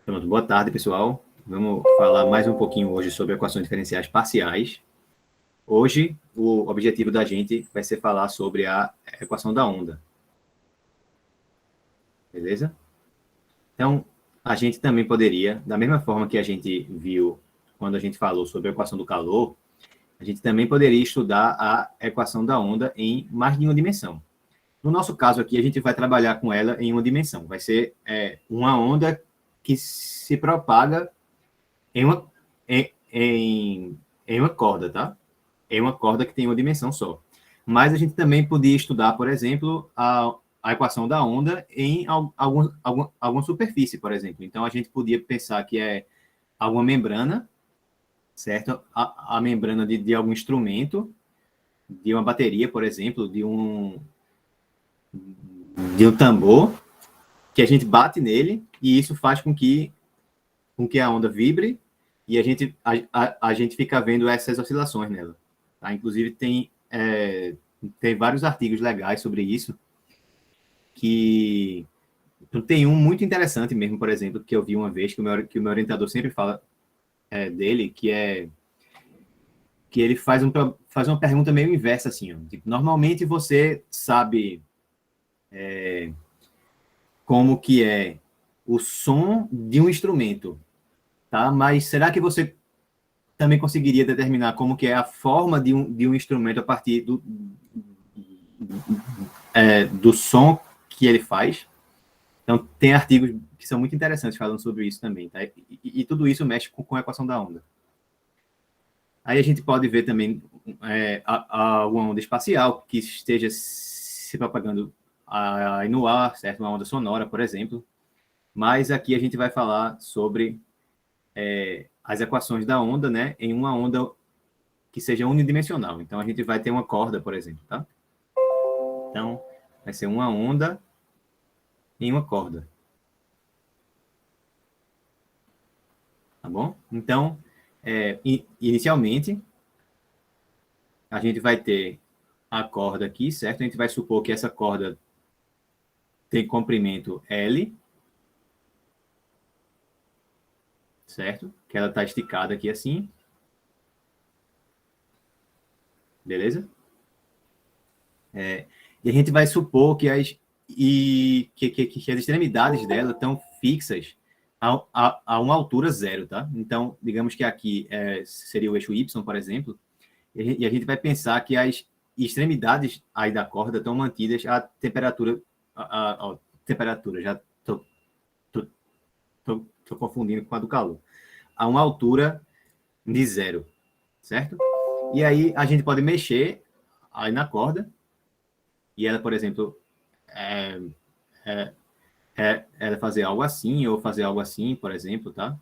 Pronto, boa tarde, pessoal. Vamos falar mais um pouquinho hoje sobre equações diferenciais parciais. Hoje, o objetivo da gente vai ser falar sobre a equação da onda. Beleza? Então, a gente também poderia, da mesma forma que a gente viu quando a gente falou sobre a equação do calor, a gente também poderia estudar a equação da onda em mais de uma dimensão. No nosso caso aqui, a gente vai trabalhar com ela em uma dimensão. Vai ser uma onda que se propaga em uma, em uma corda, tá? Em uma corda que tem uma dimensão só. Mas a gente também podia estudar, por exemplo, a equação da onda em alguma superfície, por exemplo. Então, a gente podia pensar que é alguma membrana, certo? A membrana de algum instrumento, de uma bateria, por exemplo, de um tambor, que a gente bate nele e isso faz com que a onda vibre e a gente fica vendo essas oscilações nela. Tá? Inclusive, tem vários artigos legais sobre isso, que tem um muito interessante mesmo, por exemplo, que eu vi uma vez, que o meu orientador sempre fala dele, que ele faz uma pergunta meio inversa, assim, ó, tipo, normalmente você sabe como que é o som de um instrumento, tá? Mas será que você também conseguiria determinar como que é a forma de um instrumento a partir do som que ele faz? Então, tem artigos que são muito interessantes falando sobre isso também, tá? E tudo isso mexe com a equação da onda. Aí a gente pode ver também uma onda espacial que esteja se propagando aí no ar, certo? Uma onda sonora, por exemplo. Mas aqui a gente vai falar sobre as equações da onda, né? Em uma onda que seja unidimensional. Então, a gente vai ter uma corda, por exemplo, tá? Então, vai ser uma onda em uma corda. Tá bom? Então, inicialmente, a gente vai ter a corda aqui, certo? A gente vai supor que essa corda tem comprimento L, certo? Que ela está esticada aqui assim. Beleza? E a gente vai supor que que as extremidades dela estão fixas a uma altura zero, tá? Então, digamos que aqui seria o eixo Y, por exemplo, e a gente vai pensar que as extremidades aí da corda estão mantidas a temperatura, temperatura, já estou confundindo com a do calor, a uma altura de zero, certo? E aí a gente pode mexer aí na corda e ela, por exemplo, é, ela fazer algo assim ou fazer algo assim, por exemplo, tá?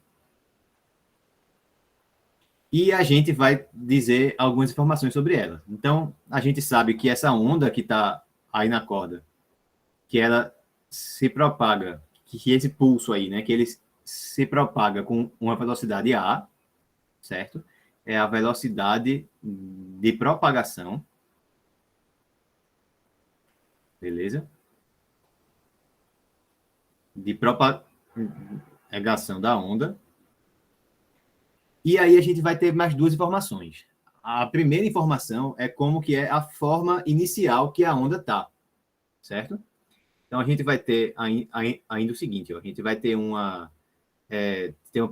E a gente vai dizer algumas informações sobre ela. Então, a gente sabe que essa onda que está aí na corda, que ela se propaga, que esse pulso aí, né, que ele se propaga com uma velocidade A, certo? É a velocidade de propagação, beleza? De propagação da onda. E aí a gente vai ter mais duas informações. A primeira informação é como que é a forma inicial que a onda está, certo? Então a gente vai ter ainda o seguinte, ó, a gente vai ter uma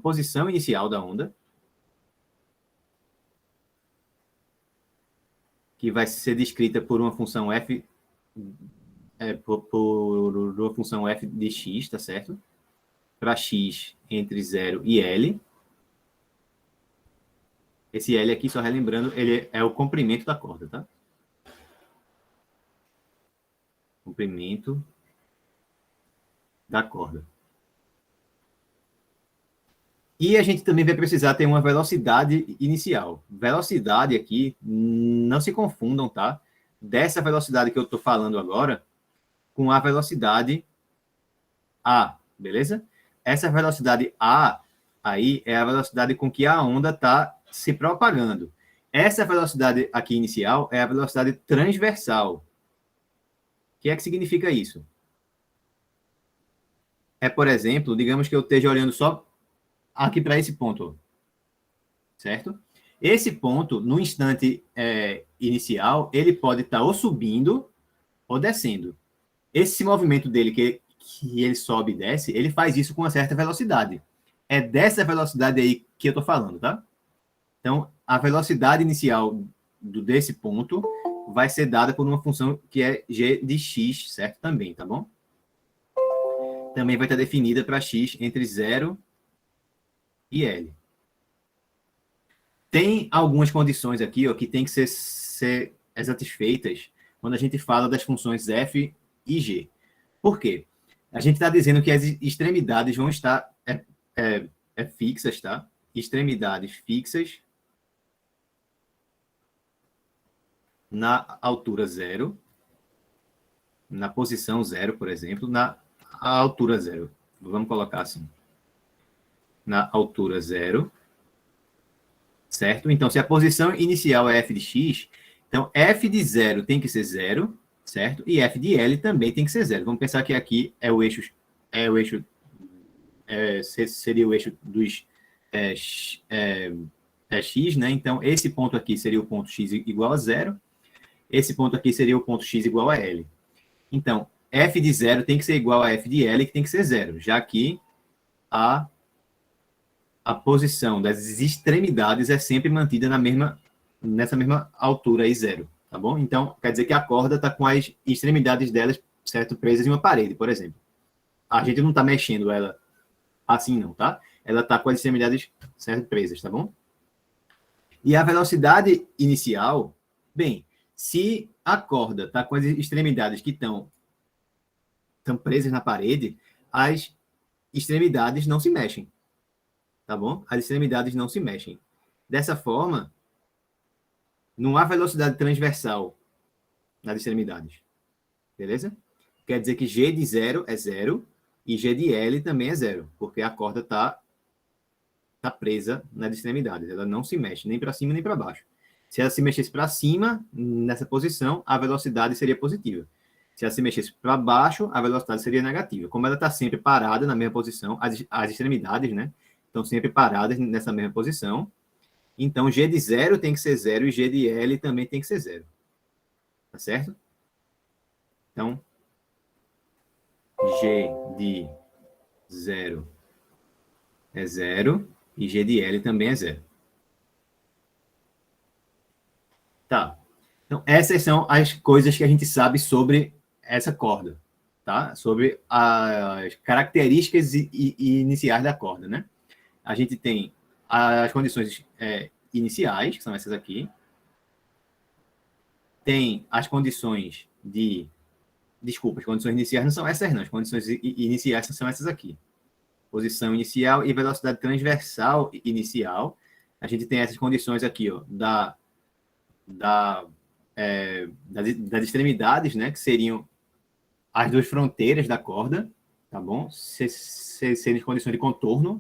posição inicial da onda, que vai ser descrita por uma função f, por uma função f de x, tá certo? Para x entre 0 e L. Esse L aqui, só relembrando, ele é o comprimento da corda, tá? Comprimento da corda. E a gente também vai precisar ter uma velocidade inicial. Velocidade aqui, não se confundam, tá? Dessa velocidade que eu estou falando agora, com a velocidade A, beleza? Essa velocidade A aí é a velocidade com que a onda está se propagando. Essa velocidade aqui inicial é a velocidade transversal. O que é que significa isso? é, por exemplo, digamos que eu esteja olhando só aqui para esse ponto, certo? Esse ponto, no instante inicial, ele pode estar ou subindo ou descendo. Esse movimento dele, que ele sobe e desce, ele faz isso com uma certa velocidade. É dessa velocidade aí que eu estou falando, tá? Então, a velocidade inicial desse ponto vai ser dada por uma função que é g de x, certo? Também, tá bom? Também vai estar definida para x entre 0 e L. Tem algumas condições aqui ó, que tem que ser satisfeitas quando a gente fala das funções f e g. Por quê? A gente está dizendo que as extremidades vão estar fixas, tá? Extremidades fixas na altura 0, na posição 0, por exemplo, na altura 0. Vamos colocar assim. Na altura 0, certo? Então, se a posição inicial é f de x, então f de 0 tem que ser 0, certo? E f de L também tem que ser 0. Vamos pensar que aqui seria o eixo dos x, né? Então, esse ponto aqui seria o ponto x igual a 0. Esse ponto aqui seria o ponto x igual a L. Então, f de 0 tem que ser igual a f de L, que tem que ser 0, já que a posição das extremidades é sempre mantida nessa mesma altura aí, 0, tá bom? Então, quer dizer que a corda está com as extremidades delas, certo, presas em uma parede, por exemplo. A gente não está mexendo ela assim, não, tá? Ela está com as extremidades, certo, presas, tá bom? E a velocidade inicial, bem, se a corda está com as extremidades que estão presas na parede, as extremidades não se mexem, tá bom? As extremidades não se mexem. Dessa forma, não há velocidade transversal nas extremidades, beleza? Quer dizer que G de 0 é 0 e G de L também é 0, porque a corda está presa nas extremidades, ela não se mexe nem para cima nem para baixo. Se ela se mexesse para cima, nessa posição, a velocidade seria positiva. Se ela se mexesse para baixo, a velocidade seria negativa. Como ela está sempre parada na mesma posição, as extremidades, né, estão sempre paradas nessa mesma posição, então G de 0 tem que ser 0 e G de L também tem que ser 0. Tá certo? Então, G de 0 é 0 e G de L também é 0. Tá. Então, essas são as coisas que a gente sabe sobre essa corda, tá? Sobre as características iniciais da corda, né? A gente tem as condições iniciais, que são essas aqui. Tem as condições de... Desculpa, as condições iniciais não são essas, não. As condições iniciais são essas aqui. Posição inicial e velocidade transversal inicial. A gente tem essas condições aqui, ó, das extremidades, né, que seriam as duas fronteiras da corda, tá bom? Seriam condições de contorno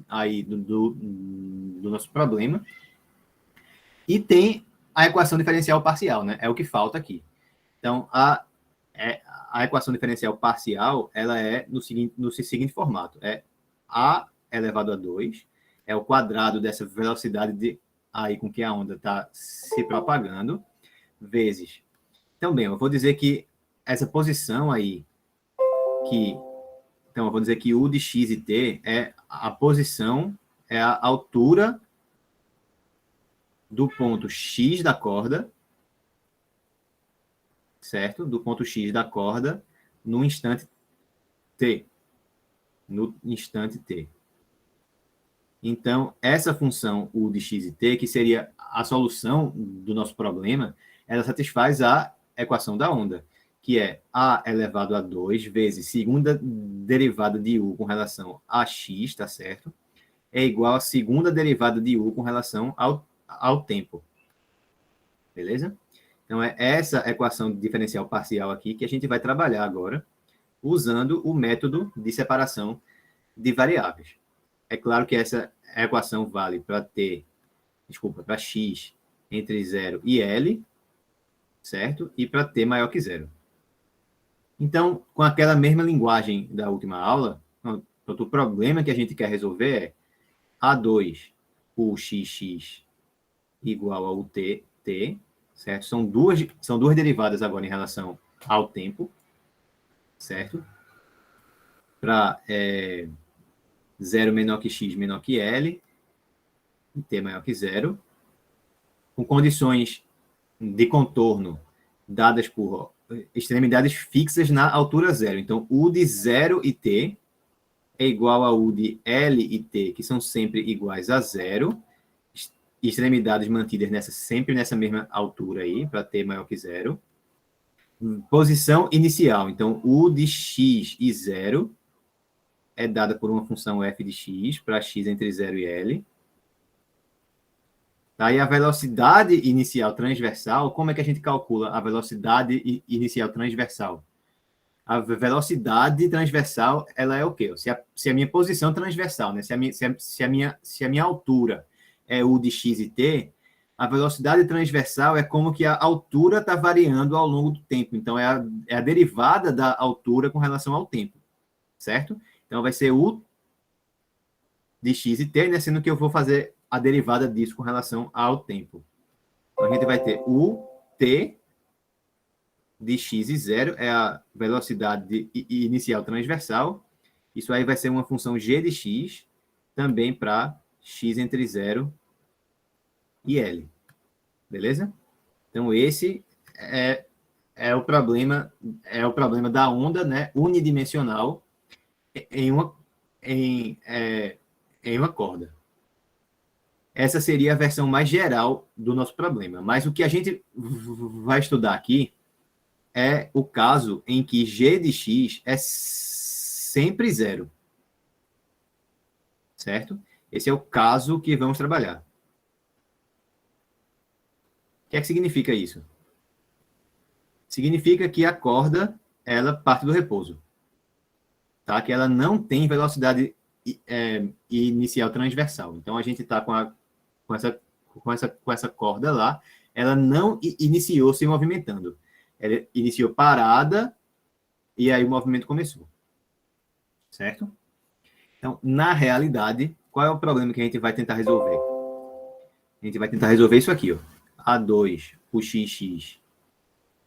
aí do nosso problema. E tem a equação diferencial parcial, né? É o que falta aqui. Então, a equação diferencial parcial, ela é no seguinte formato. É A elevado a 2, é o quadrado dessa velocidade aí com que a onda está se propagando, vezes. Então, bem, eu vou dizer que essa posição aí, então, eu vou dizer que U de X e T é a posição, é a altura do ponto X da corda, certo? Do ponto X da corda no instante T. No instante T. Então, essa função U de X e T, que seria a solução do nosso problema, ela satisfaz a equação da onda, que é A elevado a 2 vezes segunda derivada de U com relação a X, tá certo? É igual a segunda derivada de U com relação ao tempo. Beleza? Então, é essa equação diferencial parcial aqui que a gente vai trabalhar agora, usando o método de separação de variáveis. É claro que essa equação vale para para x entre 0 e L, certo? E para t maior que 0. Então, com aquela mesma linguagem da última aula, Pronto, o problema que a gente quer resolver é A2, o xx igual ao t, certo? São duas derivadas agora em relação ao tempo, certo? Para 0 menor que x menor que L, e t maior que zero, com condições de contorno dadas por extremidades fixas na altura zero. Então, U de 0 e t é igual a U de L e t, que são sempre iguais a zero, extremidades mantidas sempre nessa mesma altura aí, para t maior que zero. Posição inicial, então, U de x e zero é dada por uma função f de x, para x entre 0 e L. Tá? E a velocidade inicial transversal, como é que a gente calcula a velocidade inicial transversal? A velocidade transversal, ela é o quê? Se a minha posição transversal, né? Se a minha altura é U de x e t, a velocidade transversal é como que a altura está variando ao longo do tempo. Então, é a derivada da altura com relação ao tempo, certo? Então, vai ser U de x e t, né? Sendo que eu vou fazer a derivada disso com relação ao tempo. Então, a gente vai ter U t de x e zero, é a velocidade inicial transversal. Isso aí vai ser uma função g de x, também para x entre 0 e L. Beleza? Então, esse é o problema da onda, né, unidimensional em uma corda. Essa seria a versão mais geral do nosso problema. Mas o que a gente vai estudar aqui é o caso em que g de x é sempre zero. Certo? Esse é o caso que vamos trabalhar. O que é que significa isso? Significa que a corda, ela parte do repouso. Tá? Que ela não tem velocidade inicial transversal. Então, a gente está com essa corda lá, ela não iniciou se movimentando. Ela iniciou parada e aí o movimento começou. Certo? Então, na realidade, qual é o problema que a gente vai tentar resolver? A gente vai tentar resolver isso aqui, ó. A2, o xx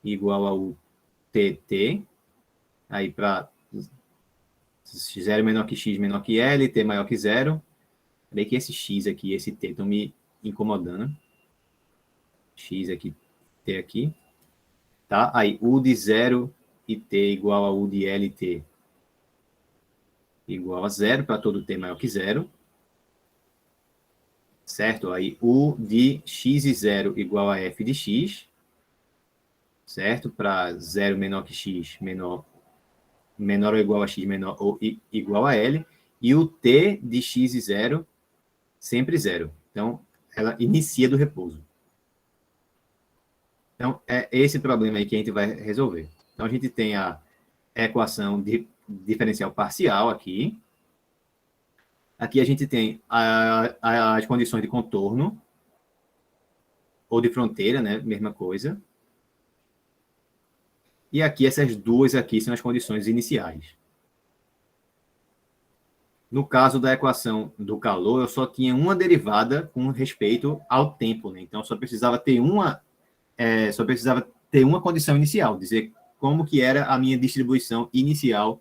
igual ao tt, aí para 0 menor que x menor que L, t maior que zero. Bem que esse x aqui, esse t estão me incomodando. X aqui, t aqui. Tá? Aí U de 0 e t igual a U de L e t igual a zero para todo t maior que zero. Certo? Aí U de x e 0 igual a f de x. Certo? Para 0 menor que x, menor ou igual a x, menor ou igual a L. E o t de x e 0, sempre zero. Então, ela inicia do repouso. Então, é esse problema aí que a gente vai resolver. Então, a gente tem a equação de diferencial parcial aqui. Aqui a gente tem as condições de contorno ou de fronteira, né? Mesma coisa. E aqui, essas duas aqui são as condições iniciais. No caso da equação do calor, eu só tinha uma derivada com respeito ao tempo, né? Então, só precisava ter uma condição inicial, dizer como que era a minha distribuição inicial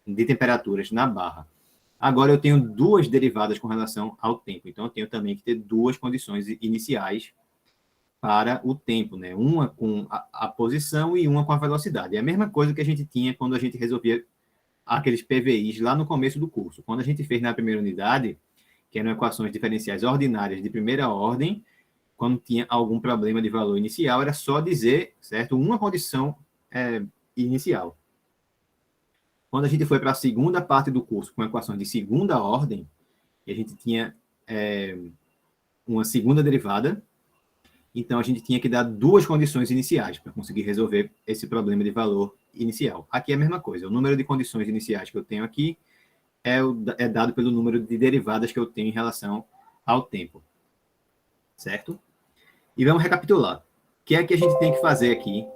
de temperaturas na barra. Agora eu tenho duas derivadas com relação ao tempo, então eu tenho também que ter duas condições iniciais para o tempo, né? Uma com a posição e uma com a velocidade. É a mesma coisa que a gente tinha quando a gente resolvia aqueles PVIs lá no começo do curso. Quando a gente fez na primeira unidade, que eram equações diferenciais ordinárias de primeira ordem, quando tinha algum problema de valor inicial, era só dizer, certo, uma condição inicial. Quando a gente foi para a segunda parte do curso, com equações de segunda ordem, a gente tinha uma segunda derivada, então a gente tinha que dar duas condições iniciais para conseguir resolver esse problema de valor inicial. Aqui é a mesma coisa, o número de condições iniciais que eu tenho aqui é dado pelo número de derivadas que eu tenho em relação ao tempo. Certo? E vamos recapitular. O que é que a gente tem que fazer aqui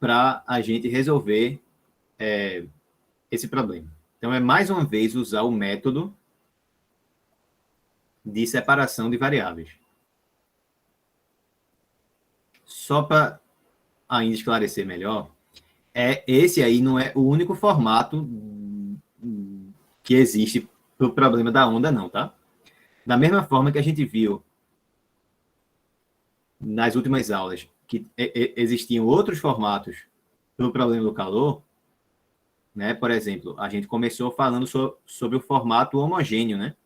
para a gente resolver esse problema? Então, é mais uma vez usar o método de separação de variáveis. Só para ainda esclarecer melhor, esse aí não é o único formato que existe para o problema da onda, não, tá? Da mesma forma que a gente viu nas últimas aulas que existiam outros formatos para o problema do calor, né? Por exemplo, a gente começou falando sobre o formato homogêneo, né?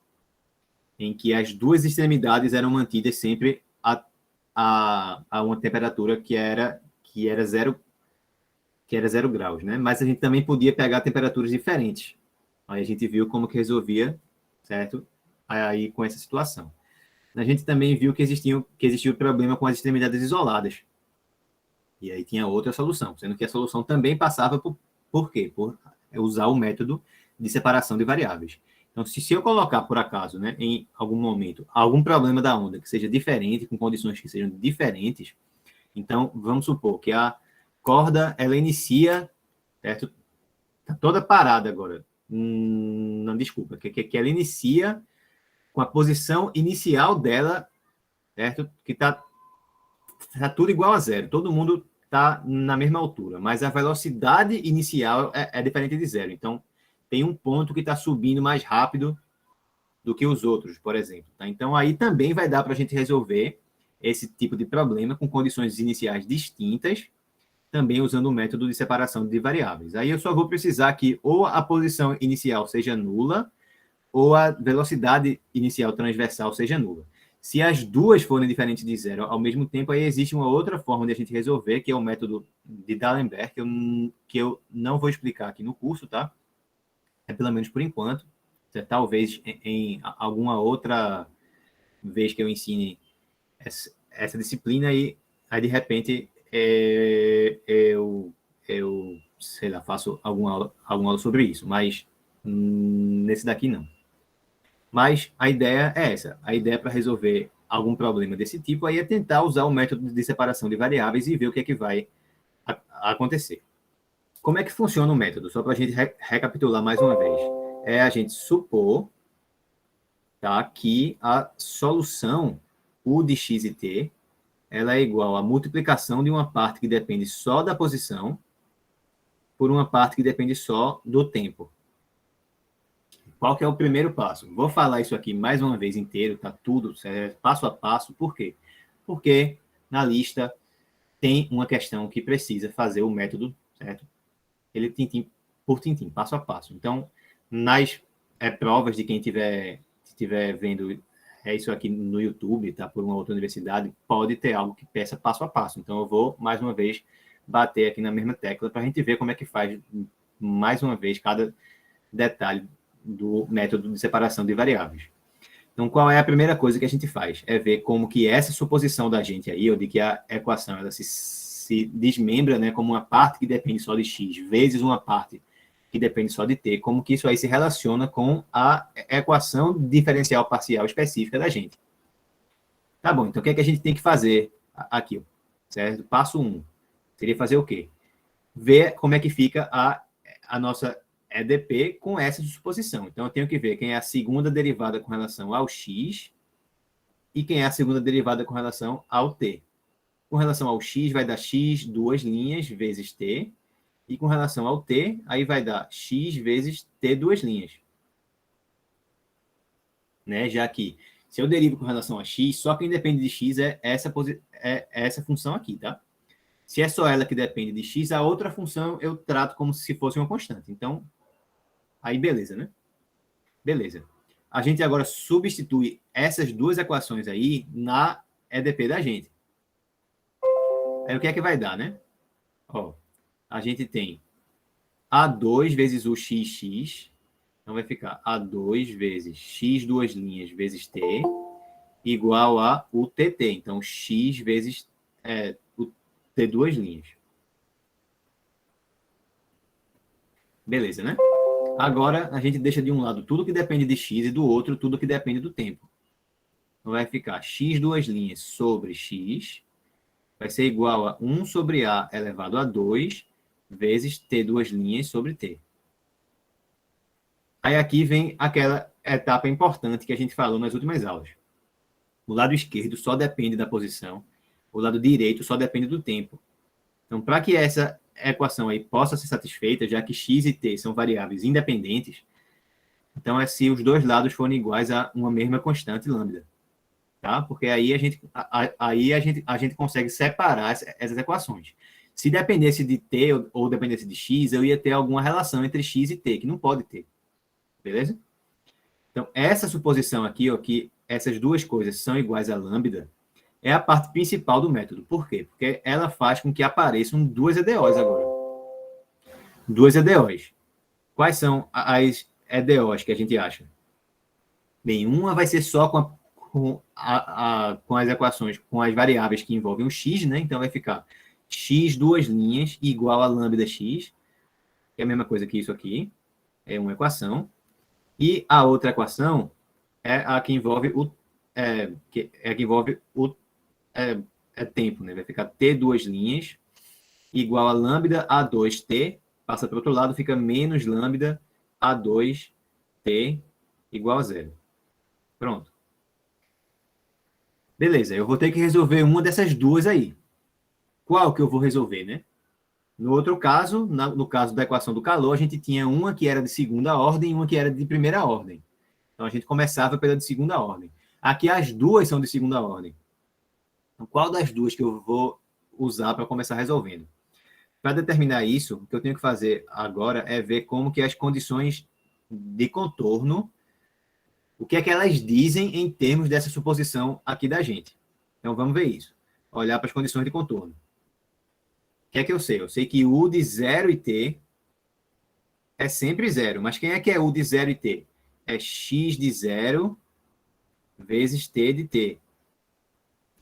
Em que as duas extremidades eram mantidas sempre a uma temperatura que era zero graus, né? Mas a gente também podia pegar temperaturas diferentes. Aí a gente viu como que resolvia, certo? Aí com essa situação. A gente também viu que existia o problema com as extremidades isoladas. E aí tinha outra solução, sendo que a solução também passava por quê? Por usar o método de separação de variáveis. Então, se eu colocar, por acaso, né, em algum momento, algum problema da onda que seja diferente, com condições que sejam diferentes, então, vamos supor que a corda, ela inicia, certo? Está toda parada agora. Não, desculpa, que ela inicia com a posição inicial dela, certo? Que está tudo igual a zero. Todo mundo está na mesma altura, mas a velocidade inicial é diferente de zero. Então, tem um ponto que está subindo mais rápido do que os outros, por exemplo. Tá? Então, aí também vai dar para a gente resolver esse tipo de problema com condições iniciais distintas, também usando o método de separação de variáveis. Aí eu só vou precisar que ou a posição inicial seja nula, ou a velocidade inicial transversal seja nula. Se as duas forem diferentes de zero ao mesmo tempo, aí existe uma outra forma de a gente resolver, que é o método de D'Alembert, que eu não vou explicar aqui no curso, tá? É pelo menos por enquanto. Talvez em alguma outra vez que eu ensine essa disciplina, aí de repente eu sei lá, faço alguma aula sobre isso, mas nesse daqui não. Mas a ideia é essa. A ideia para resolver algum problema desse tipo aí é tentar usar o método de separação de variáveis e ver o que é que vai acontecer. Como é que funciona o método? Só para a gente recapitular mais uma vez. É a gente supor, tá, que a solução U de x e t ela é igual à multiplicação de uma parte que depende só da posição por uma parte que depende só do tempo. Qual que é o primeiro passo? Vou falar isso aqui mais uma vez inteiro, tá tudo certo, passo a passo. Por quê? Porque na lista tem uma questão que precisa fazer o método, certo? Ele tintim por tintim, passo a passo. Então, nas provas de quem estiver vendo isso aqui no YouTube, tá? Por uma outra universidade, pode ter algo que peça passo a passo. Então, eu vou, mais uma vez, bater aqui na mesma tecla para a gente ver como é que faz, mais uma vez, cada detalhe do método de separação de variáveis. Então, qual é a primeira coisa que a gente faz? É ver como que essa suposição da gente aí, ou de que a equação ela se desmembra, né, como uma parte que depende só de x vezes uma parte que depende só de t, como que isso aí se relaciona com a equação diferencial parcial específica da gente. Tá bom, então o que é que a gente tem que fazer aqui, certo? Passo 1. Seria fazer o quê? Ver como é que fica a nossa EDP com essa suposição. Então, eu tenho que ver quem é a segunda derivada com relação ao x e quem é a segunda derivada com relação ao t. Com relação ao x, vai dar x duas linhas vezes t, e com relação ao t, aí vai dar x vezes t duas linhas. Né? Já que, se eu derivo com relação a x, só quem depende de x é essa função aqui, tá? Se é só ela que depende de x, a outra função eu trato como se fosse uma constante. Então, aí beleza, né? Beleza. A gente agora substitui essas duas equações aí na EDP da gente. Aí o que é que vai dar, né? Ó, a gente tem A2 vezes o xx, então vai ficar A2 vezes x duas linhas vezes t igual a o tt. Então, x vezes o t duas linhas. Beleza, né? Agora, a gente deixa de um lado tudo que depende de x e do outro tudo que depende do tempo. Então, vai ficar x duas linhas sobre x vai ser igual a 1 sobre a elevado a 2 vezes t duas linhas sobre t. Aí aqui vem aquela etapa importante que a gente falou nas últimas aulas. O lado esquerdo só depende da posição, o lado direito só depende do tempo. Então, para que essa equação aí possa ser satisfeita, já que x e t são variáveis independentes, então é se os dois lados forem iguais a uma mesma constante lambda, tá? Porque aí a gente consegue separar essas equações. Se dependesse de t ou dependesse de x, eu ia ter alguma relação entre x e t, que não pode ter, beleza? Então, essa suposição aqui, ó, que essas duas coisas são iguais a lambda, é a parte principal do método. Por quê? Porque ela faz com que apareçam duas EDOs agora. Duas EDOs. Quais são as EDOs que a gente acha? Bem, uma vai ser só com as equações, com as variáveis que envolvem o x, né? Então vai ficar x duas linhas igual a lambda x, que é a mesma coisa que isso aqui, é uma equação. E a outra equação é a que envolve tempo, né? Vai ficar t duas linhas igual a lambda A2t, passa para o outro lado, fica menos lambda A2t igual a zero. Pronto. Beleza, eu vou ter que resolver uma dessas duas aí. Qual que eu vou resolver, né? No outro caso, no caso da equação do calor, a gente tinha uma que era de segunda ordem e uma que era de primeira ordem. Então, a gente começava pela de segunda ordem. Aqui, as duas são de segunda ordem. Então, qual das duas que eu vou usar para começar resolvendo? Para determinar isso, o que eu tenho que fazer agora é ver como que as condições de contorno, o que é que elas dizem em termos dessa suposição aqui da gente. Então, vamos ver isso. Olhar para as condições de contorno. O que é que eu sei? Eu sei que U de 0 e T é sempre zero. Mas quem é que é U de 0 e T? É x de 0 vezes T de T.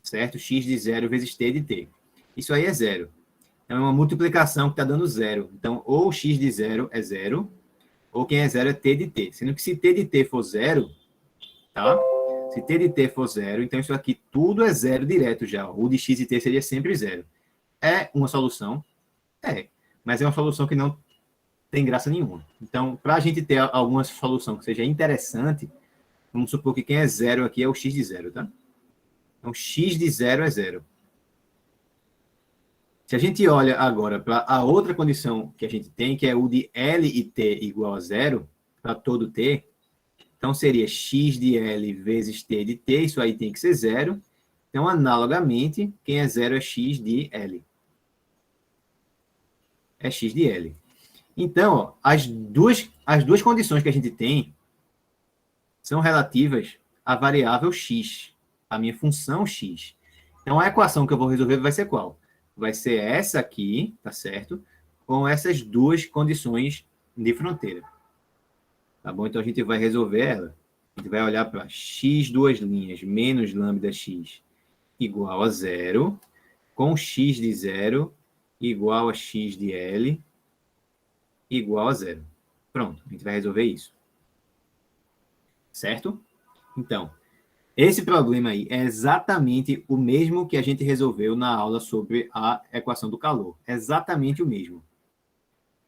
Certo? X de 0 vezes T de T. Isso aí é zero. Então, é uma multiplicação que está dando zero. Então, ou x de 0 é zero, ou quem é zero é t de t. Sendo que se t de t for zero, tá? Se t de t for zero, então isso aqui tudo é zero direto já. O de x e t seria sempre zero. É uma solução? É. Mas é uma solução que não tem graça nenhuma. Então, para a gente ter alguma solução que seja interessante, vamos supor que quem é zero aqui é o x de zero, tá? Então, x de zero é zero. Se a gente olha agora para a outra condição que a gente tem, que é o de L e T igual a zero, para todo T, então seria x de L vezes T de T, isso aí tem que ser zero. Então, analogamente, quem é zero é x de L. É x de L. Então, ó, as duas condições que a gente tem são relativas à variável x, a minha função x. Então, a equação que eu vou resolver vai ser qual? Vai ser essa aqui, tá certo? Com essas duas condições de fronteira. Tá bom? Então, a gente vai resolver ela. A gente vai olhar para x duas linhas menos lambda x igual a zero, com x de zero igual a x de L igual a zero. Pronto, a gente vai resolver isso. Certo? Então, esse problema aí é exatamente o mesmo que a gente resolveu na aula sobre a equação do calor. Exatamente o mesmo.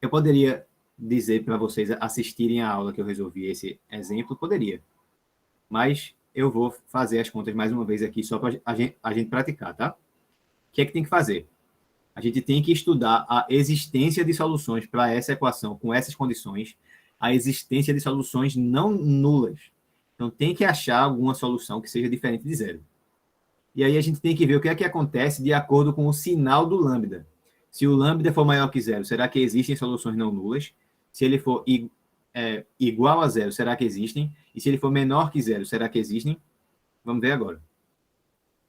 Eu poderia dizer para vocês assistirem a aula que eu resolvi esse exemplo? Poderia. Mas eu vou fazer as contas mais uma vez aqui só para a gente praticar, tá? O que é que tem que fazer? A gente tem que estudar a existência de soluções para essa equação com essas condições, a existência de soluções não nulas. Então, tem que achar alguma solução que seja diferente de zero. E aí a gente tem que ver o que é que acontece de acordo com o sinal do lambda. Se o lambda for maior que zero, será que existem soluções não nulas? Se ele for igual a zero, será que existem? E se ele for menor que zero, será que existem? Vamos ver agora.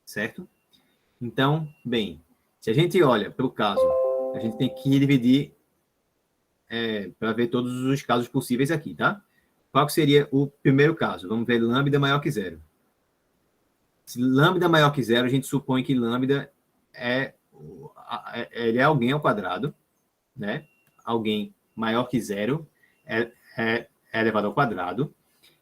Certo? Então, bem, se a gente olha para o caso, a gente tem que dividir para ver todos os casos possíveis aqui, tá? Qual que seria o primeiro caso? Vamos ver lambda maior que zero. Se lambda maior que zero, a gente supõe que lambda ele é alguém ao quadrado, né? Alguém maior que zero é elevado ao quadrado.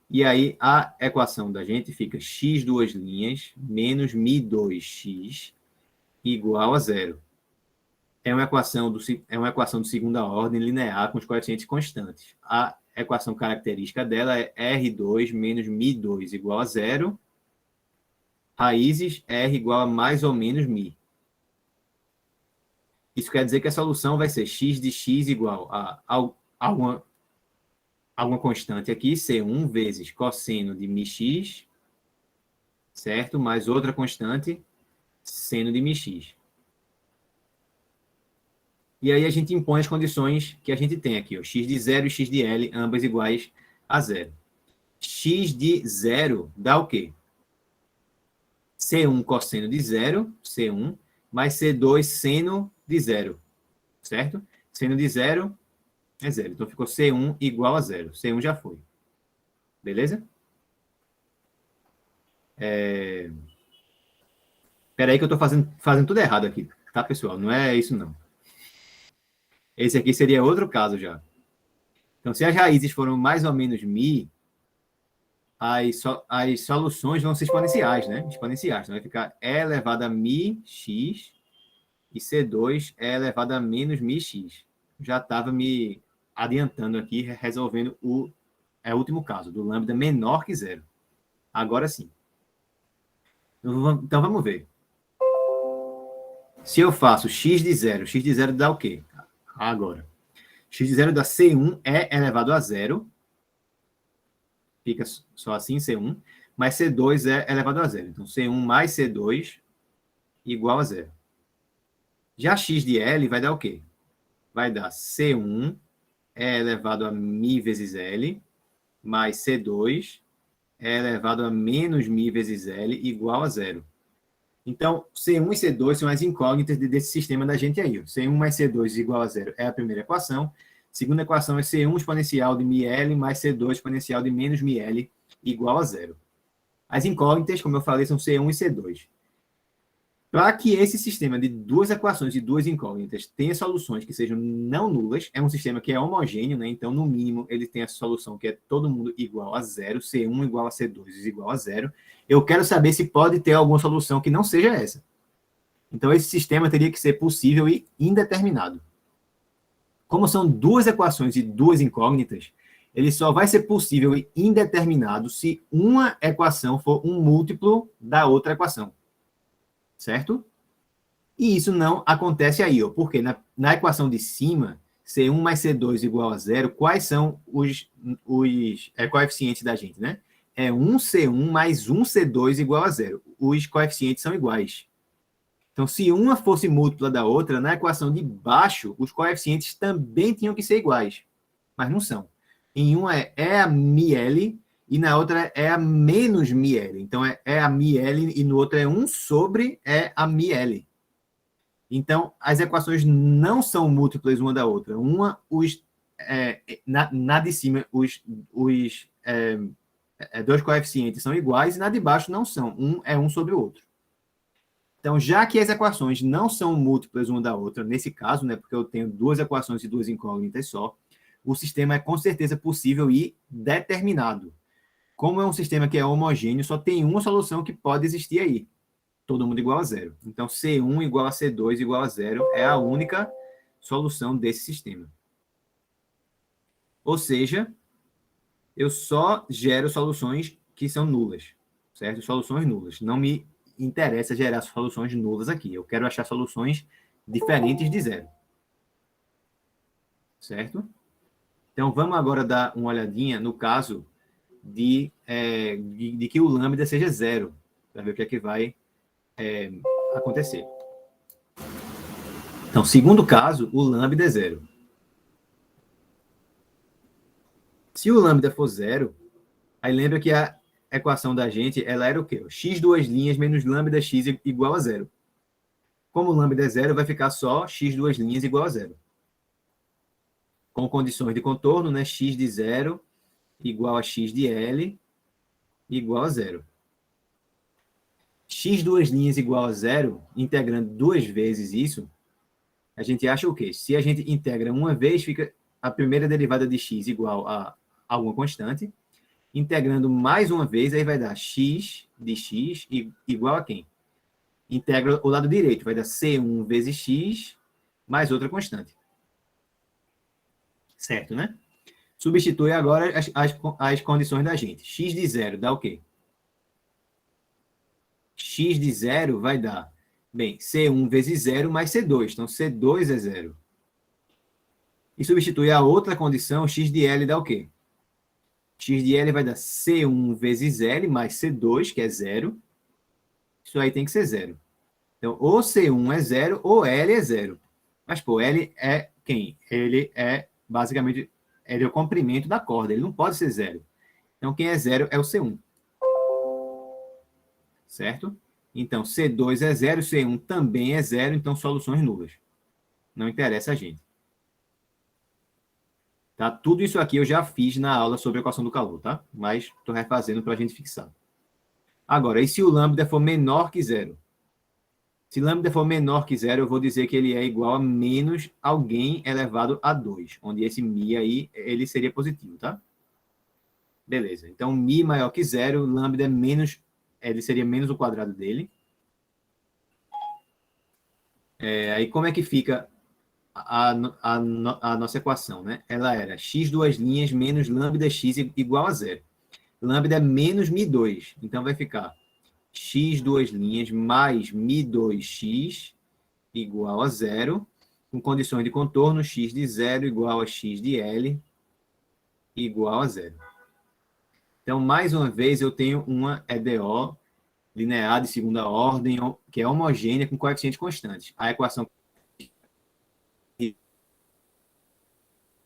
E aí a equação da gente fica x duas linhas menos mi2x igual a zero. É uma equação de segunda ordem linear com os coeficientes constantes. A equação característica dela é R2 menos Mi2 igual a zero, raízes R igual a mais ou menos Mi. Isso quer dizer que a solução vai ser x de x igual a alguma constante aqui, C1 vezes cosseno de μx, certo? Mais outra constante, seno de μx. E aí a gente impõe as condições que a gente tem aqui, ó, x de 0 e x de L, ambas iguais a zero. X de 0 dá o quê? C1 cosseno de 0, C1, mais C2 seno de 0, certo? Seno de 0 é 0. Então ficou C1 igual a 0. C1 já foi. Beleza? Espera aí que eu estou fazendo tudo errado aqui, tá, pessoal? Não é isso, não. Esse aqui seria outro caso já. Então, se as raízes foram mais ou menos mi, as soluções vão ser exponenciais, né? Exponenciais. Então, vai ficar E elevado a mi x e C2 E elevado a menos mi x. Já estava me adiantando aqui, resolvendo o último caso, do lambda menor que zero. Agora sim. Então, vamos ver. Se eu faço x de 0 dá o quê? Agora. X de 0 dá C1 é elevado a zero. Fica só assim, C1. Mais C2 é elevado a zero. Então, C1 mais C2 igual a zero. Já x de L vai dar o quê? Vai dar C1 é elevado a mi vezes L, mais C2 é elevado a menos mi vezes L igual a zero. Então, C1 e C2 são as incógnitas desse sistema da gente aí. C1 mais C2 igual a zero é a primeira equação. Segunda equação é C1 exponencial de μL mais C2 exponencial de menos μL igual a zero. As incógnitas, como eu falei, são C1 e C2. Para que esse sistema de duas equações e duas incógnitas tenha soluções que sejam não nulas, é um sistema que é homogêneo, né? Então, no mínimo, ele tem a solução que é todo mundo igual a zero, C1 igual a C2 igual a zero. Eu quero saber se pode ter alguma solução que não seja essa. Então, esse sistema teria que ser possível e indeterminado. Como são duas equações e duas incógnitas, ele só vai ser possível e indeterminado se uma equação for um múltiplo da outra equação. Certo? E isso não acontece aí, ó, porque na equação de cima, C1 mais C2 igual a zero, quais são os coeficientes da gente, né? É 1C1 mais 1C2 igual a zero. Os coeficientes são iguais. Então, se uma fosse múltipla da outra, na equação de baixo, os coeficientes também tinham que ser iguais, mas não são. Em uma é a μL e na outra é a menos μL. Então, é a μL e no outro é 1 sobre a μL. Então, as equações não são múltiplas uma da outra. Na de cima, os dois coeficientes são iguais e na de baixo não são. Um é 1 sobre o outro. Então, já que as equações não são múltiplas uma da outra, nesse caso, né, porque eu tenho duas equações e duas incógnitas só, o sistema é com certeza possível e determinado. Como é um sistema que é homogêneo, só tem uma solução que pode existir aí. Todo mundo igual a zero. Então, C1 igual a C2 igual a zero é a única solução desse sistema. Ou seja, eu só gero soluções que são nulas, certo? Soluções nulas. Não me interessa gerar soluções nulas aqui. Eu quero achar soluções diferentes de zero. Certo? Então, vamos agora dar uma olhadinha no caso de que o lambda seja zero, para ver o que é que vai acontecer. Então, segundo caso, o lambda é zero. Se o lambda for zero, aí lembra que a equação da gente, ela era o quê? X duas linhas menos lambda x igual a zero. Como o lambda é zero, vai ficar só x duas linhas igual a zero. Com condições de contorno, né? X de zero igual a x de L igual a zero. X duas linhas igual a zero, integrando duas vezes isso, a gente acha o quê? Se a gente integra uma vez, fica a primeira derivada de x igual a alguma constante. Integrando mais uma vez, aí vai dar x de x igual a quem? Integra o lado direito, vai dar C1 vezes x mais outra constante. Certo, né? Substitui agora as condições da gente. X de 0 dá o quê? X de 0 vai dar, bem, C1 vezes 0 mais C2. Então, C2 é 0. E substitui a outra condição, X de L dá o quê? X de L vai dar C1 vezes L mais C2, que é 0. Isso aí tem que ser 0. Então, ou C1 é 0, ou L é 0. Mas, pô, L é quem? Ele é, basicamente, ele é o comprimento da corda. Ele não pode ser 0. Então, quem é 0 é o C1. Certo? Então, C2 é 0, C1 também é 0, então soluções nulas. Não interessa a gente. Tá? Tudo isso aqui eu já fiz na aula sobre a equação do calor, tá? Mas estou refazendo para a gente fixar. Agora, e se o lambda for menor que 0? Se lambda for menor que 0, eu vou dizer que ele é igual a menos alguém elevado a 2, onde esse mi aí, ele seria positivo, tá? Beleza. Então, mi maior que 0, lambda é menos, ele seria menos o quadrado dele. Aí como é que fica a nossa equação, né? Ela era x duas linhas menos lambda x igual a 0. Lambda é menos mi2. Então, vai ficar x duas linhas mais mi2x igual a 0, com condições de contorno, x de 0 igual a x de L igual a 0. Então, mais uma vez, eu tenho uma EDO linear de segunda ordem, que é homogênea com coeficientes constantes. A equação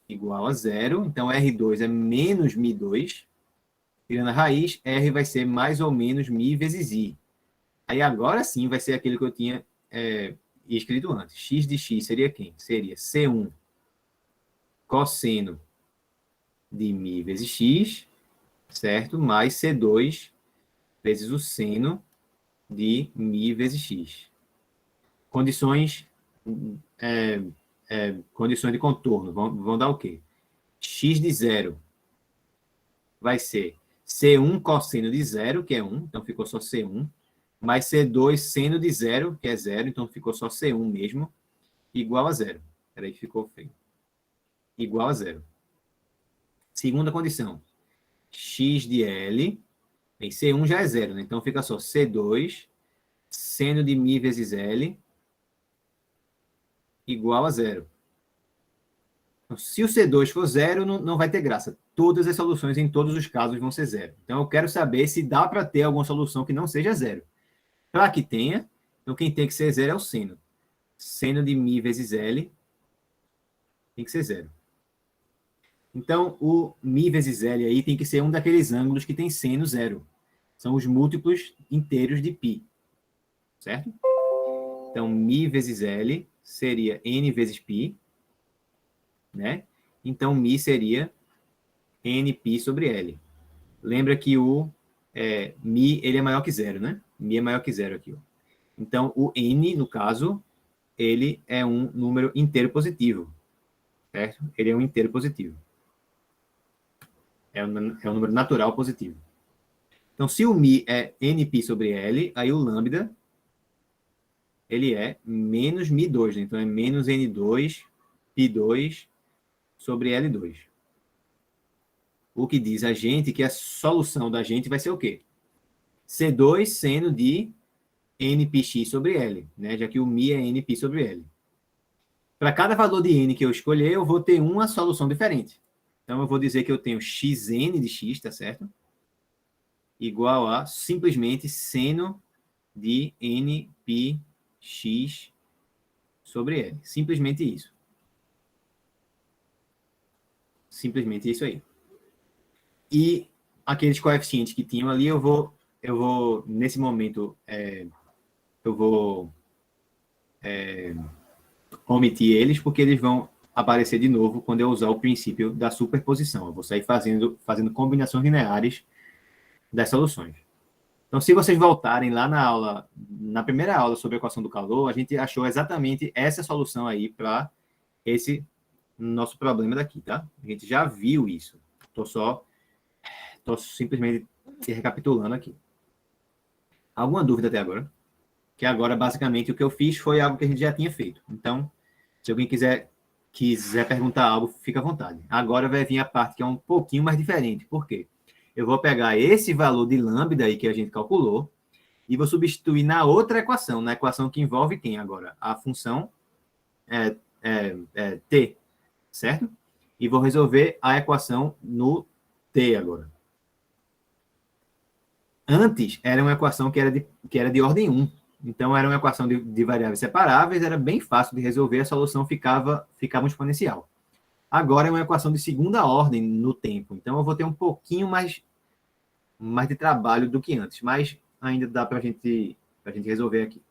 igual a 0, então R2 é menos mi2, tirando a raiz, R vai ser mais ou menos mi vezes I. Aí agora sim vai ser aquilo que eu tinha escrito antes. X de x seria quem? Seria C1 cosseno de mi vezes x, certo? Mais C2 vezes o seno de mi vezes x. Condições, condições de contorno vão dar o quê? X de 0 vai ser C1 cosseno de 0, que é 1, então ficou só C1, mais C2 seno de 0, que é 0, então ficou só C1 mesmo, igual a 0. Peraí que ficou feio. Igual a 0. Segunda condição, x de L, em C1 já é 0, né? Então fica só C2 seno de mi vezes L igual a 0. Então, se o C2 for 0, não vai ter graça. Todas as soluções em todos os casos vão ser 0. Então eu quero saber se dá para ter alguma solução que não seja 0. Para que tenha, então quem tem que ser 0 é o seno. Seno de mi vezes L tem que ser 0. Então, o mi vezes L aí tem que ser um daqueles ângulos que tem seno 0. São os múltiplos inteiros de π. Certo? Então, mi vezes L seria n vezes π. Né? Então, mi seria nπ sobre L. Lembra que o mi ele é maior que 0, né? Mi é maior que 0 aqui. Ó. Então, o n, no caso, ele é um número inteiro positivo. Certo? Ele é um inteiro positivo. É um número natural positivo. Então, se o mi é nπ sobre L, aí o lambda ele é menos mi2. Né? Então, é menos n2 π2 sobre L2. O que diz a gente que a solução da gente vai ser o quê? C2 seno de nπx sobre L, né? Já que o mi é nπ sobre L. Para cada valor de n que eu escolher, eu vou ter uma solução diferente. Então, eu vou dizer que eu tenho xn de x, tá certo? Igual a simplesmente seno de nπx sobre L. Simplesmente isso. Simplesmente isso aí. E aqueles coeficientes que tinham ali, eu vou nesse momento, eu vou omitir eles, porque eles vão aparecer de novo quando eu usar o princípio da superposição. Eu vou sair fazendo combinações lineares das soluções. Então, se vocês voltarem lá na primeira aula sobre a equação do calor, a gente achou exatamente essa solução aí para esse nosso problema daqui, tá? A gente já viu isso. Estou simplesmente recapitulando aqui. Alguma dúvida até agora? Que agora, basicamente, o que eu fiz foi algo que a gente já tinha feito. Então, se alguém quiser quiser perguntar algo, fica à vontade. Agora vai vir a parte que é um pouquinho mais diferente. Por quê? Eu vou pegar esse valor de lambda aí que a gente calculou e vou substituir na outra equação, na equação que envolve quem agora? A função t, certo? E vou resolver a equação no t agora. Antes, era uma equação que era de ordem 1. Então, era uma equação de variáveis separáveis, era bem fácil de resolver, a solução ficava um exponencial. Agora é uma equação de segunda ordem no tempo. Então, eu vou ter um pouquinho mais de trabalho do que antes, mas ainda dá para a gente resolver aqui.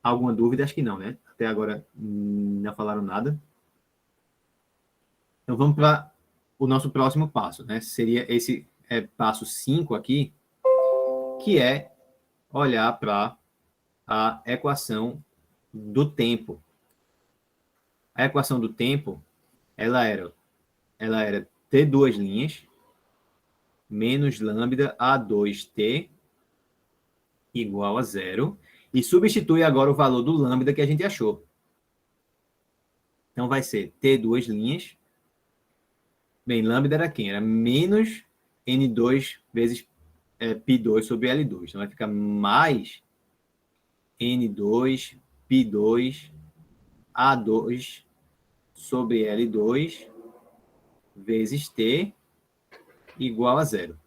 Alguma dúvida? Acho que não, né? Até agora não falaram nada. Então, vamos para o nosso próximo passo, né? Seria esse passo 5 aqui, que é olhar para a equação do tempo. A equação do tempo, ela era ter duas linhas, menos lambda A2t igual a zero, e substitui agora o valor do lambda que a gente achou. Então, vai ser ter duas linhas. Bem, lambda era quem? Era menos N2 vezes π2 sobre L2. Então, vai ficar mais N2, π2, A2 sobre L2 vezes T igual a zero.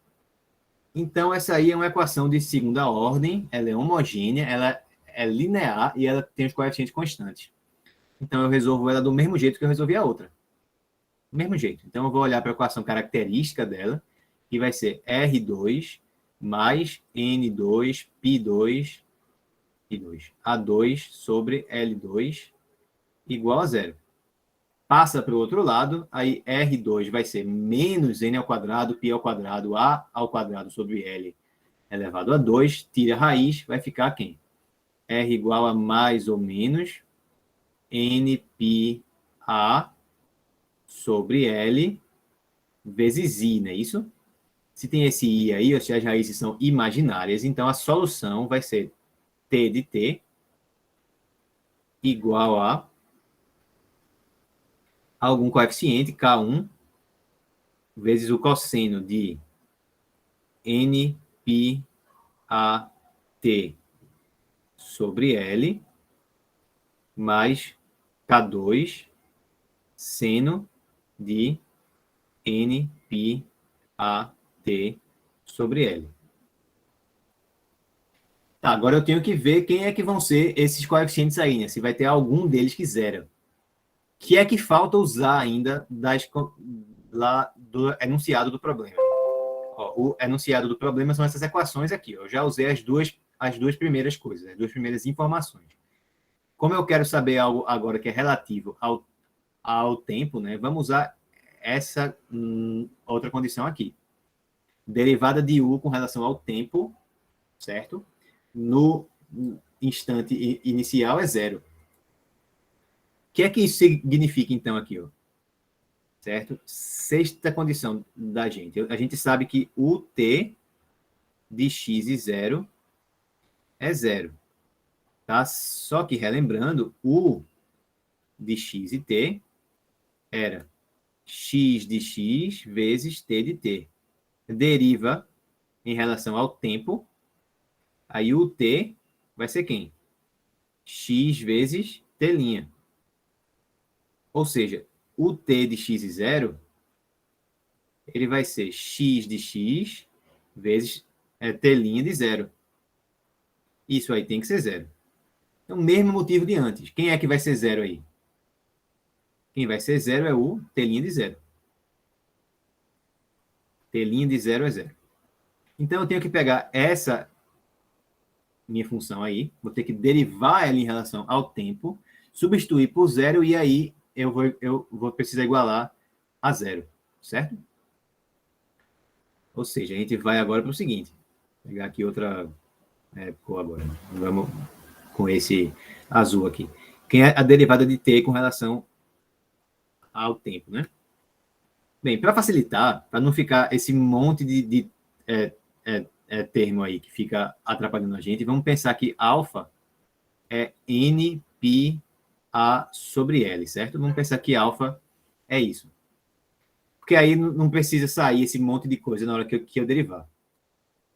Então, essa aí é uma equação de segunda ordem, ela é homogênea, ela é linear e ela tem os coeficientes constantes. Então, eu resolvo ela do mesmo jeito que eu resolvi a outra. Do mesmo jeito. Então, eu vou olhar para a equação característica dela, que vai ser R2 mais N2 π2 A2 sobre L2 igual a zero. Passa para o outro lado, aí R2 vai ser menos N ao quadrado, π ao quadrado, A ao quadrado sobre L elevado a 2, tira a raiz, vai ficar quem? R igual a mais ou menos NπA sobre L vezes I, não é isso? Se tem esse I aí, ou se as raízes são imaginárias, então a solução vai ser T de T igual a algum coeficiente, K1, vezes o cosseno de NπAT sobre L, mais K2, seno de NπAT sobre L. Tá, agora eu tenho que ver quem é que vão ser esses coeficientes aí, né? Se vai ter algum deles que zero. O que é que falta usar ainda lá do enunciado do problema? Ó, o enunciado do problema são essas equações aqui. Ó. Eu já usei as duas primeiras coisas, as duas primeiras informações. Como eu quero saber algo agora que é relativo ao tempo, né? Vamos usar essa outra condição aqui. Derivada de U com relação ao tempo, certo? No instante inicial é zero. O que é que isso significa, então, aqui? Ó? Certo? Sexta condição da gente. A gente sabe que o t de x e zero é zero. Tá? Só que, relembrando, u de x e t era x de x vezes t de t. Deriva em relação ao tempo. Aí o t vai ser quem? X vezes t'. Ou seja, o t de x e zero, ele vai ser x de x vezes t' de zero. Isso aí tem que ser zero. Então, mesmo motivo de antes. Quem é que vai ser zero aí? Quem vai ser zero é o t' de zero. T' de zero é zero. Então, eu tenho que pegar essa minha função aí, vou ter que derivar ela em relação ao tempo, substituir por zero, e aí eu vou precisar igualar a zero, certo? Ou seja, a gente vai agora para o seguinte, vou pegar aqui outra cor agora, vamos com esse azul aqui. Quem é a derivada de t com relação ao tempo, né? Bem, para facilitar, para não ficar esse monte de termo aí que fica atrapalhando a gente, vamos pensar que alfa é nπ A sobre L, certo? Vamos pensar que alfa é isso. Porque aí não precisa sair esse monte de coisa na hora que eu derivar.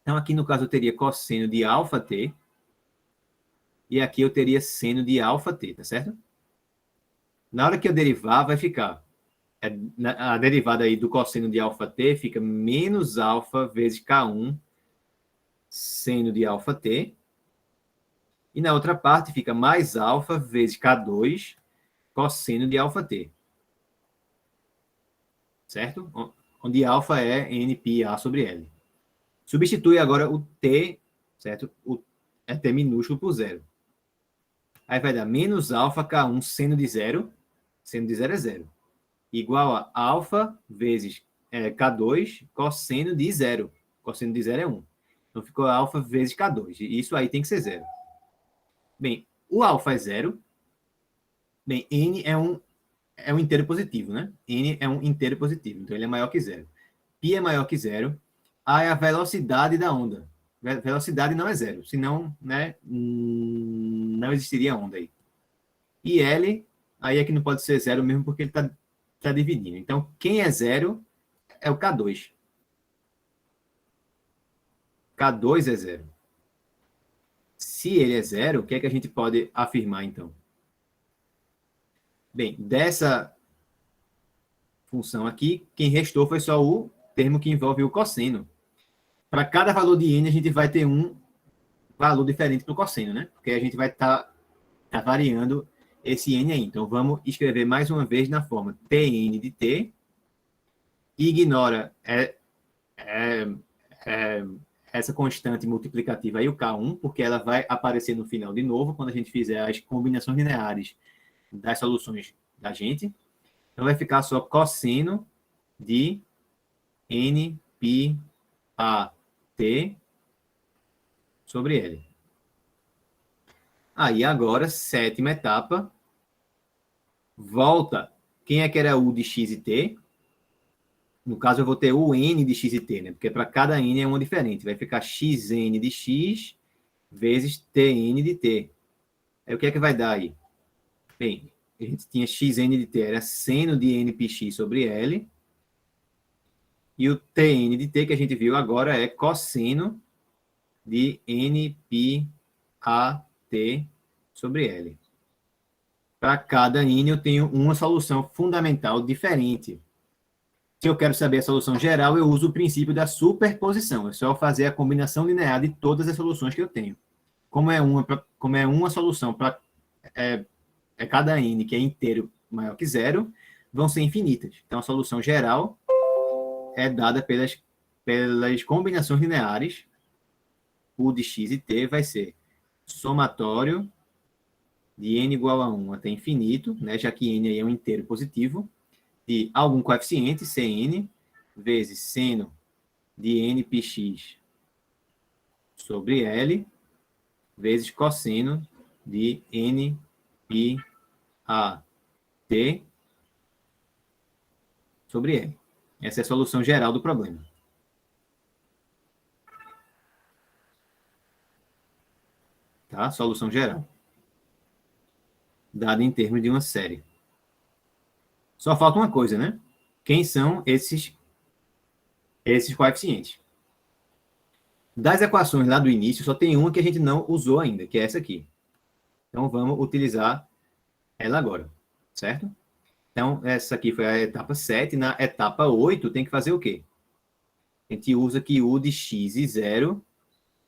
Então, aqui no caso, eu teria cosseno de alfa t, e aqui eu teria seno de alfa t, tá certo? Na hora que eu derivar, vai ficar a derivada aí do cosseno de alfa t fica menos alfa vezes K1 seno de alfa t. E na outra parte fica mais alfa vezes K2 cosseno de alfa t. Certo? Onde alfa é NPA sobre L. Substitui agora o t, certo? É t minúsculo por zero. Aí vai dar menos alfa K1 seno de zero. Seno de zero é zero. Igual a alfa vezes K2 cosseno de zero. Cosseno de zero é 1. Então ficou alfa vezes K2. E isso aí tem que ser zero. Bem, o alfa é zero. Bem, N é um inteiro positivo, né? N é um inteiro positivo. Então ele é maior que zero. Π é maior que zero. A é a velocidade da onda. Velocidade não é zero. Senão, né, não existiria onda aí. E L, aí é que não pode ser zero mesmo porque ele está dividindo. Então, quem é zero é o K2. K2 é zero. Se ele é zero, o que é que a gente pode afirmar, então? Bem, dessa função aqui, quem restou foi só o termo que envolve o cosseno. Para cada valor de n, a gente vai ter um valor diferente para o cosseno, né? Porque a gente vai estar variando esse n aí. Então, vamos escrever mais uma vez na forma Tn de t. Ignora essa constante multiplicativa aí, o K1, porque ela vai aparecer no final de novo, quando a gente fizer as combinações lineares das soluções da gente. Então, vai ficar só cosseno de NPAT sobre L. Aí, agora, sétima etapa. Volta. Quem é que era U de x e t? No caso, eu vou ter o n de x e t, né? Porque para cada n é uma diferente. Vai ficar xn de x vezes tn de t. Aí, o que é que vai dar aí? Bem, a gente tinha xn de t, era seno de npx sobre L. E o tn de t que a gente viu agora é cosseno de npat sobre L. Para cada n eu tenho uma solução fundamental diferente. Se eu quero saber a solução geral, eu uso o princípio da superposição. É só fazer a combinação linear de todas as soluções que eu tenho. Como é uma solução para cada n que é inteiro maior que zero, vão ser infinitas. Então, a solução geral é dada pelas combinações lineares. U de x e t vai ser somatório de n igual a 1 até infinito, né, já que n aí é um inteiro positivo, de algum coeficiente, Cn, vezes seno de npx sobre L, vezes cosseno de npat sobre L. Essa é a solução geral do problema. Tá? Solução geral. Dada em termos de uma série. Só falta uma coisa, né? Quem são esses coeficientes? Das equações lá do início, só tem uma que a gente não usou ainda, que é essa aqui. Então, vamos utilizar ela agora, certo? Então, essa aqui foi a etapa 7. Na etapa 8, tem que fazer o quê? A gente usa que U de x e 0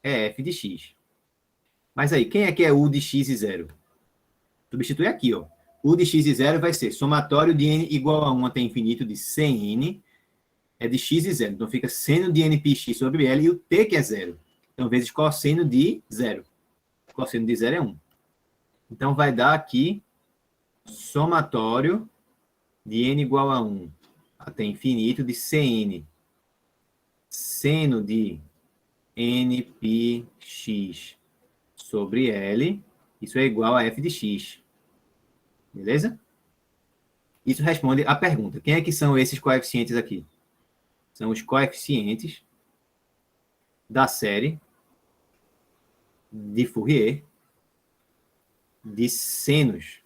é f de x. Mas aí, quem é que é U de x e 0? Substitui aqui, ó. U de x e 0 vai ser somatório de n igual a 1 até infinito de Cn é de x e 0. Então, fica seno de npx sobre L e o t que é 0. Então, vezes cosseno de 0. Cosseno de 0 é 1. Então, vai dar aqui somatório de n igual a 1 até infinito de Cn. Seno de npx sobre L, isso é igual a f de x. Beleza? Isso responde à pergunta. Quem é que são esses coeficientes aqui? São os coeficientes da série de Fourier de senos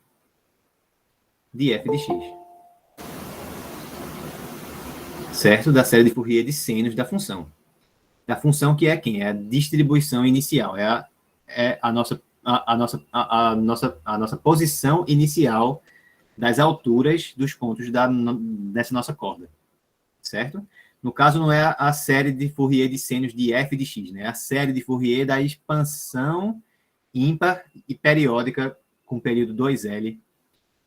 de f de x. Certo? Da série de Fourier de senos da função. Da função que é quem? É a distribuição inicial, é a nossa posição inicial das alturas dos pontos dessa nossa corda, certo? No caso, não é a série de Fourier de senos de f de x, né? É a série de Fourier da expansão ímpar e periódica com período 2L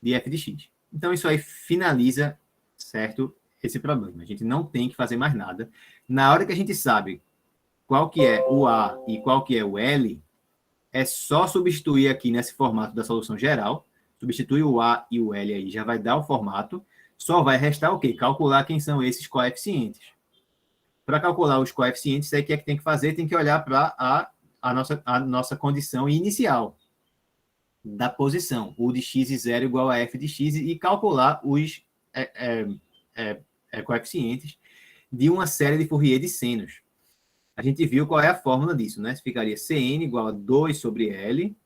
de f de x. Então, isso aí finaliza, certo, esse problema. A gente não tem que fazer mais nada. Na hora que a gente sabe qual que é o A e qual que é o L, é só substituir aqui nesse formato da solução geral. Substitui o A e o L aí, já vai dar o formato. Só vai restar o quê? Calcular quem são esses coeficientes. Para calcular os coeficientes, aí o que é que tem que fazer? Tem que olhar para a nossa condição inicial da posição, u de x0 igual a f de x, e calcular os coeficientes de uma série de Fourier de senos. A gente viu qual é a fórmula disso, né? Ficaria Cn igual a 2 sobre L,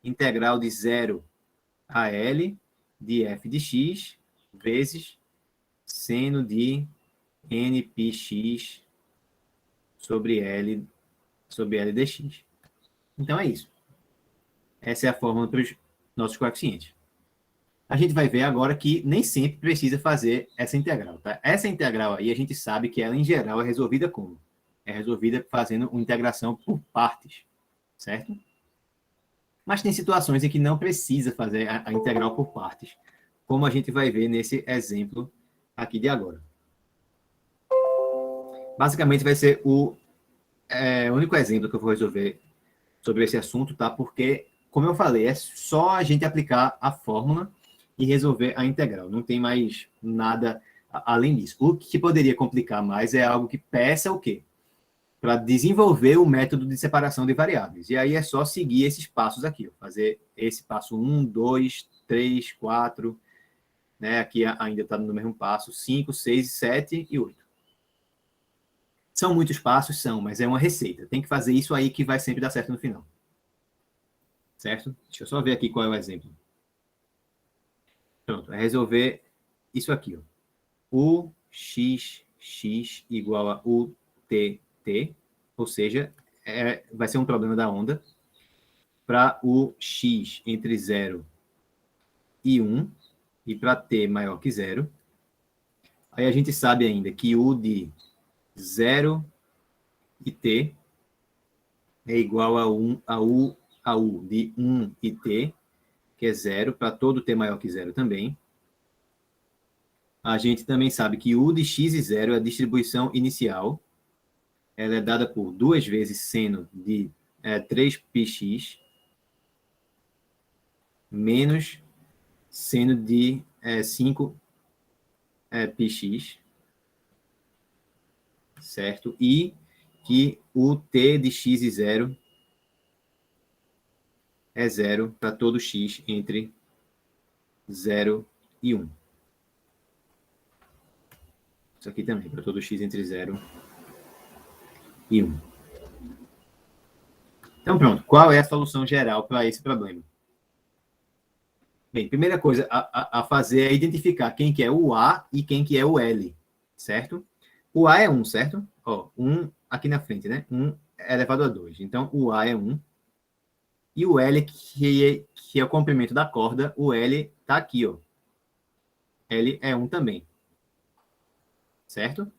integral de 0 a L de f de x, vezes seno de nπx sobre L dx. Então é isso. Essa é a fórmula para os nossos coeficientes. A gente vai ver agora que nem sempre precisa fazer essa integral, tá? Essa integral aí a gente sabe que ela, em geral, é resolvida como? É resolvida fazendo uma integração por partes, certo? Mas tem situações em que não precisa fazer a integral por partes, como a gente vai ver nesse exemplo aqui de agora. Basicamente vai ser o único exemplo que eu vou resolver sobre esse assunto, tá? Porque, como eu falei, é só a gente aplicar a fórmula e resolver a integral. Não tem mais nada além disso. O que poderia complicar mais é algo que peça o quê? Para desenvolver o método de separação de variáveis. E aí é só seguir esses passos aqui, ó. Fazer esse passo 1, 2, 3, 4, né? Aqui ainda está no mesmo passo, 5, 6, 7 e 8. São muitos passos? São, mas é uma receita. Tem que fazer isso aí que vai sempre dar certo no final. Certo? Deixa eu só ver aqui qual é o exemplo. Pronto, é resolver isso aqui, ó. O x igual a UTT, ou seja, vai ser um problema da onda para o x entre 0 e 1 e para t maior que 0. Aí a gente sabe ainda que u de 0 e t é igual a u de 1 e t, que é 0, para todo t maior que 0 também. A gente também sabe que u de x e 0 é a distribuição inicial. Ela é dada por 2 vezes seno de 3πx menos seno de 5πx, certo? E que o t de x e 0 é 0 para todo x entre 0 e 1. Isso aqui também, para todo x entre 0 e 1. Então, pronto. Qual é a solução geral para esse problema? Bem, primeira coisa a fazer é identificar quem que é o A e quem que é o L, certo? O A é 1, certo? Ó, 1 aqui na frente, né? 1 elevado a 2. Então, o A é 1. E o L, que é o comprimento da corda, o L está aqui, ó. L é 1 também. Certo?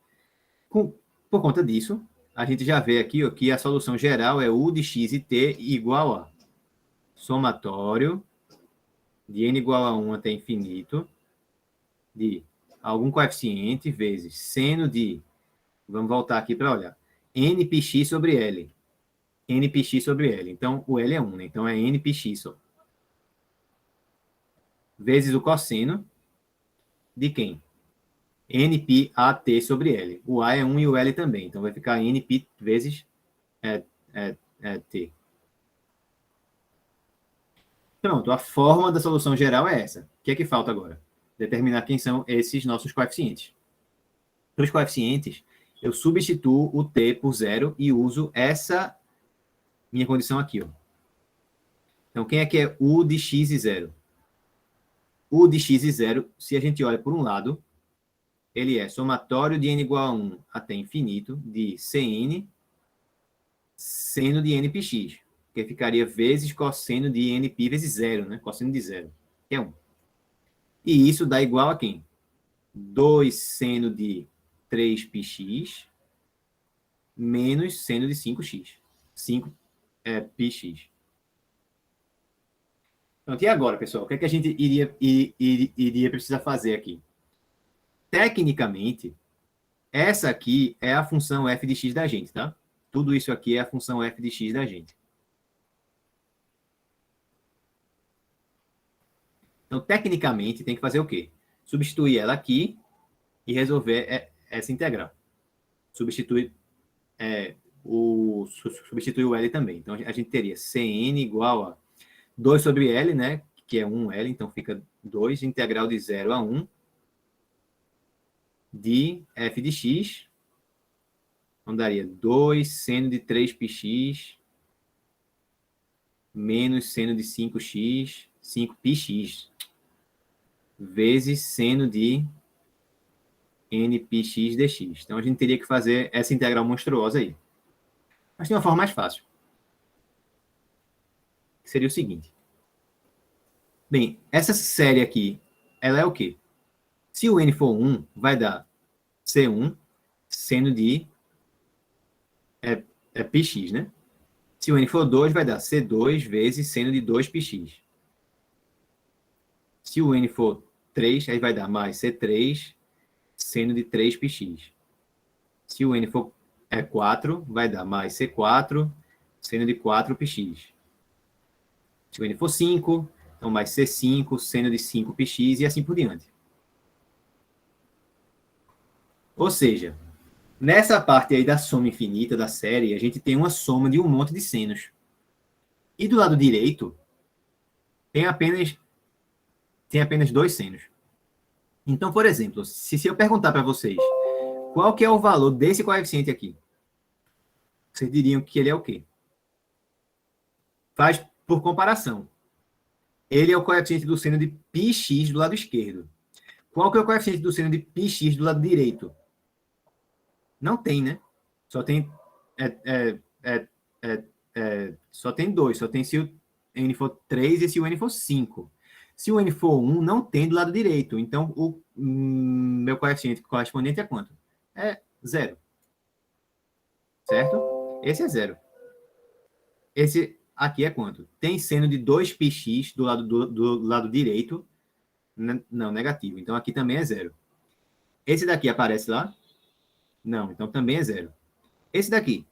Por conta disso, a gente já vê aqui ó, que a solução geral é U de x e t igual a somatório de n igual a 1 até infinito de algum coeficiente vezes seno de, vamos voltar aqui para olhar, nπx sobre L. nπx sobre L. Então, o L é 1, né? Então, é nπx só. Vezes o cosseno de quem? nπat sobre L. O A é 1 e o L também. Então, vai ficar np vezes t. Pronto, a forma da solução geral é essa. O que é que falta agora? Determinar quem são esses nossos coeficientes. Para os coeficientes, eu substituo o t por 0 e uso essa minha condição aqui. Ó. Então, quem é que é u de x e 0? o de x e 0, se a gente olha por um lado, ele é somatório de n igual a 1 até infinito de Cn seno de nπx, que ficaria vezes cosseno de nπ vezes 0, né? Cosseno de 0, que é 1. E isso dá igual a quem? 2 seno de 3πx menos seno de 5x. 5 é πx. Pronto, e agora, pessoal? O que é que a gente iria precisar fazer aqui? Tecnicamente, essa aqui é a função f de x da gente, tá? Tudo isso aqui é a função f de x da gente. Então, tecnicamente, tem que fazer o quê? Substituir ela aqui e resolver essa integral. Substituir substituir o L também. Então, a gente teria Cn igual a 2 sobre L, né? Que é 1L, então fica 2, integral de 0 a 1 de f de x. Então, daria 2 seno de 3πx menos seno de 5x, 5πx, vezes seno de nπx dx. Então, a gente teria que fazer essa integral monstruosa aí. Mas tem uma forma mais fácil. Que seria o seguinte. Bem, essa série aqui, ela é o quê? Se o n for 1, vai dar C1 seno de πx, né? Se o n for 2, vai dar C2 vezes seno de 2πx. Se o n for 3, aí vai dar mais C3 seno de 3πx. Se o n for 4, vai dar mais C4 seno de 4πx. Se o n for 5, então mais C5 seno de 5πx e assim por diante. Ou seja, nessa parte aí da soma infinita da série, a gente tem uma soma de um monte de senos. E do lado direito, tem apenas 2 senos. Então, por exemplo, se eu perguntar para vocês qual que é o valor desse coeficiente aqui, vocês diriam que ele é o quê? Faz por comparação. Ele é o coeficiente do seno de πx do lado esquerdo. Qual que é o coeficiente do seno de πx do lado direito? Não tem, né? Só tem só tem 2. Só tem se o n for 3 e se o n for 5. Se o n for 1, não tem do lado direito. Então, o meu coeficiente correspondente é quanto? É 0. Certo? Esse é 0. Esse aqui é quanto? Tem seno de 2πx do lado direito. Não, negativo. Então, aqui também é 0. Esse daqui aparece lá? Não, então também é 0. Esse daqui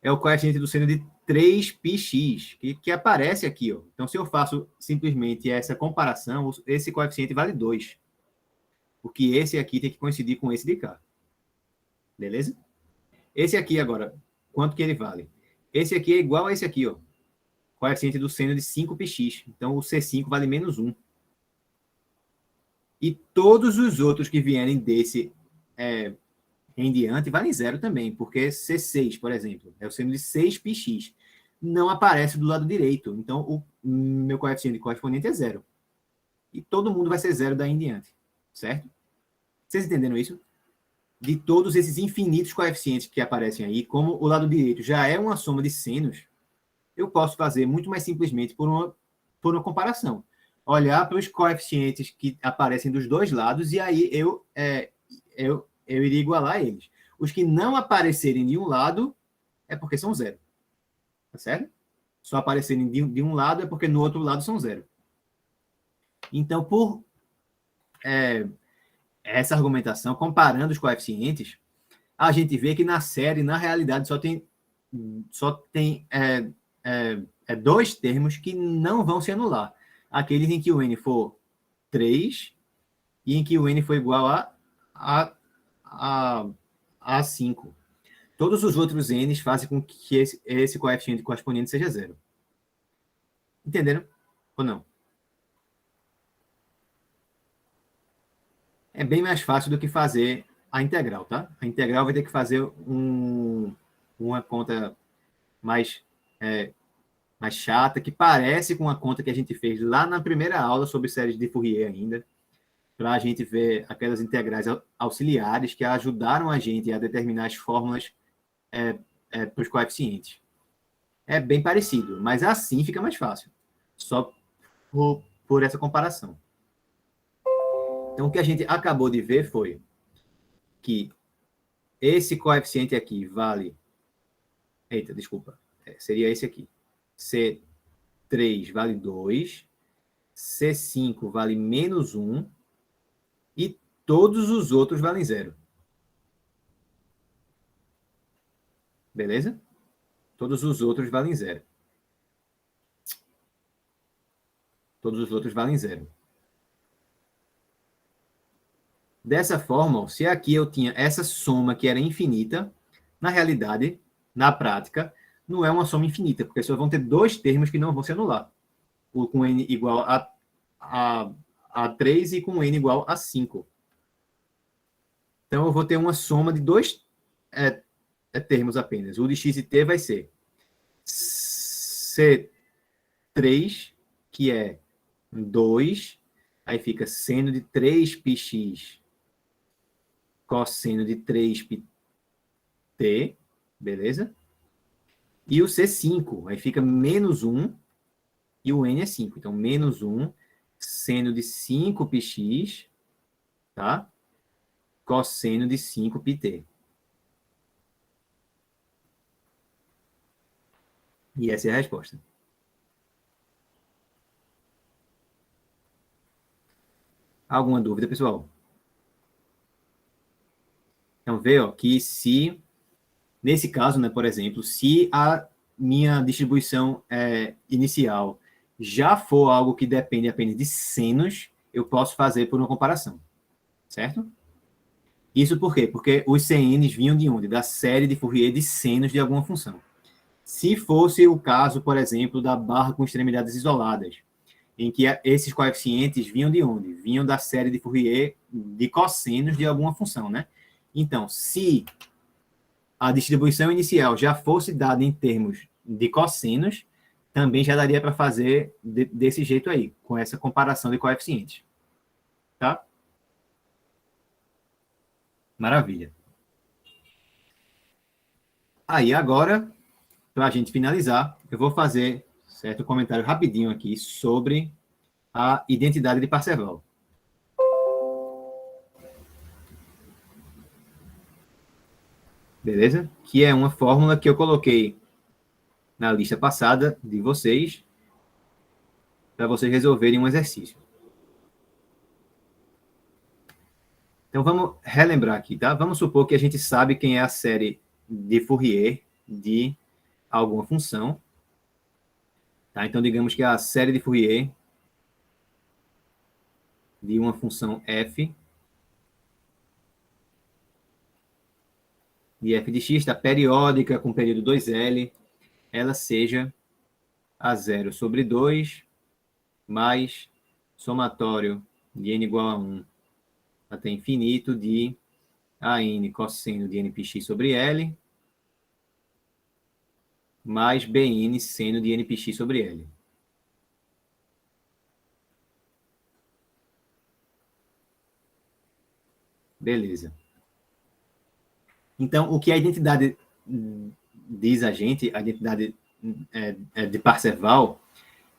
é o coeficiente do seno de 3πx, que aparece aqui. Ó. Então, se eu faço simplesmente essa comparação, esse coeficiente vale 2. Porque esse aqui tem que coincidir com esse de cá. Beleza? Esse aqui agora, quanto que ele vale? Esse aqui é igual a esse aqui, ó. Coeficiente do seno de 5πx. Então, o C5 vale menos 1. E todos os outros que vierem desse em diante valem 0 também, porque C6, por exemplo, é o seno de 6πx. Não aparece do lado direito. Então, o meu coeficiente correspondente é 0. E todo mundo vai ser 0 daí em diante. Certo? Vocês entenderam isso? De todos esses infinitos coeficientes que aparecem aí, como o lado direito já é uma soma de senos, eu posso fazer muito mais simplesmente por uma comparação. Olhar para os coeficientes que aparecem dos dois lados e aí eu iria igualar eles. Os que não aparecerem de um lado é porque são 0. Tá certo? Só aparecerem de um lado é porque no outro lado são 0. Então, por essa argumentação, comparando os coeficientes, a gente vê que na série, na realidade, só tem 2 termos que não vão se anular. Aqueles em que o n for 3 e em que o n for igual a 5. Todos os outros n's fazem com que esse coeficiente correspondente seja 0. Entenderam? Ou não? É bem mais fácil do que fazer a integral, tá? A integral vai ter que fazer uma conta mais mais chata, que parece com a conta que a gente fez lá na primeira aula sobre séries de Fourier ainda, para a gente ver aquelas integrais auxiliares que ajudaram a gente a determinar as fórmulas para os coeficientes. É bem parecido, mas assim fica mais fácil, só por essa comparação. Então, o que a gente acabou de ver foi que esse coeficiente aqui vale... Eita, desculpa. Seria esse aqui. C3 vale 2, C5 vale menos 1 e todos os outros valem 0. Beleza? Todos os outros valem 0. Todos os outros valem 0. Dessa forma, se aqui eu tinha essa soma que era infinita, na realidade, na prática, não é uma soma infinita, porque só vão ter dois termos que não vão se anular. O com n igual a 3 e com n igual a 5. Então, eu vou ter uma soma de dois termos apenas. O de x e t vai ser C3, que é 2, aí fica seno de 3πx cosseno de 3πt, beleza? E o C5, aí fica menos 1, e o n é 5. Então, menos 1, seno de 5πx, tá? Cosseno de 5πt. E essa é a resposta. Alguma dúvida, pessoal? Então, vê ó, que se, nesse caso, né, por exemplo, se a minha distribuição inicial já for algo que depende apenas de senos, eu posso fazer por uma comparação, certo? Isso por quê? Porque os CNs vinham de onde? Da série de Fourier de senos de alguma função. Se fosse o caso, por exemplo, da barra com extremidades isoladas, em que esses coeficientes vinham de onde? Vinham da série de Fourier de cossenos de alguma função, né? Então, se a distribuição inicial já fosse dada em termos de cossenos, também já daria para fazer desse jeito aí, com essa comparação de coeficientes. Tá? Maravilha. Aí, agora, para a gente finalizar, eu vou fazer certo comentário rapidinho aqui sobre a identidade de Parseval. Beleza? Que é uma fórmula que eu coloquei na lista passada de vocês para vocês resolverem um exercício. Então, vamos relembrar aqui, tá? Vamos supor que a gente sabe quem é a série de Fourier de alguma função. Tá? Então, digamos que a série de Fourier de uma função f, de f de x, está periódica com período 2L, ela seja a 0 sobre 2 mais somatório de n igual a 1 até infinito de an cosseno de nπx sobre L mais bn seno de nπx sobre L. Beleza. Então, o que a identidade diz a gente, a identidade de Parseval,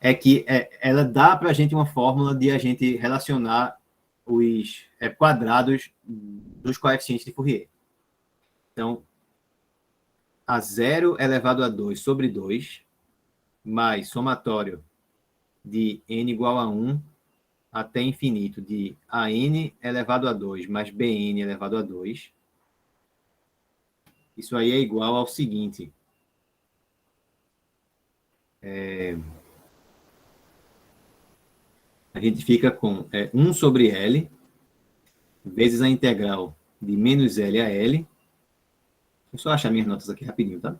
é que ela dá para a gente uma fórmula de a gente relacionar os quadrados dos coeficientes de Fourier. Então, a 0 elevado a 2 sobre 2, mais somatório de n igual a 1 até infinito de an elevado a 2 mais bn elevado a 2. Isso aí é igual ao seguinte. A gente fica com 1 sobre L vezes a integral de menos L a L. Deixa eu só achar minhas notas aqui rapidinho, tá?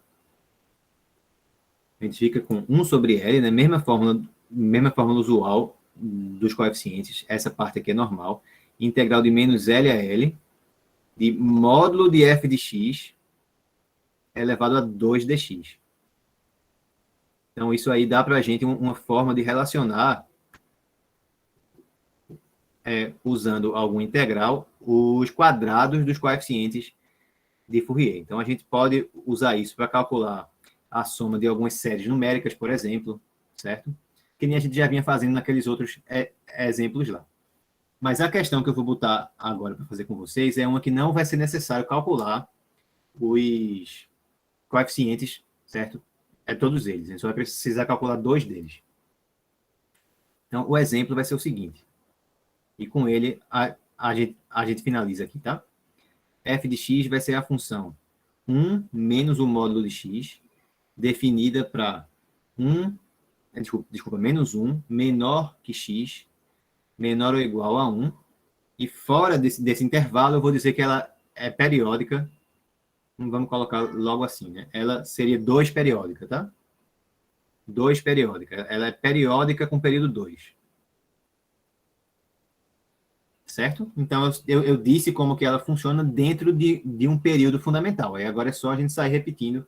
A gente fica com 1 sobre L, né? Mesma fórmula usual dos coeficientes. Essa parte aqui é normal. Integral de menos L a L de módulo de f de x elevado a 2 dx. Então, isso aí dá para a gente uma forma de relacionar, usando algum integral, os quadrados dos coeficientes de Fourier. Então, a gente pode usar isso para calcular a soma de algumas séries numéricas, por exemplo, certo? Que nem a gente já vinha fazendo naqueles outros exemplos lá. Mas a questão que eu vou botar agora para fazer com vocês é uma que não vai ser necessário calcular os coeficientes, certo? Todos eles. A gente só vai precisar calcular 2 deles. Então, o exemplo vai ser o seguinte. E com ele, a gente finaliza aqui, tá? F de x vai ser a função 1 menos o módulo de x, definida para 1, desculpa, menos 1, menor que x, menor ou igual a 1. E fora desse intervalo, eu vou dizer que ela é periódica. Vamos colocar logo assim, né? Ela seria 2 periódica, tá? 2 periódica. Ela é periódica com período 2. Certo? Então, eu disse como que ela funciona dentro de um período fundamental. Aí agora é só a gente sair repetindo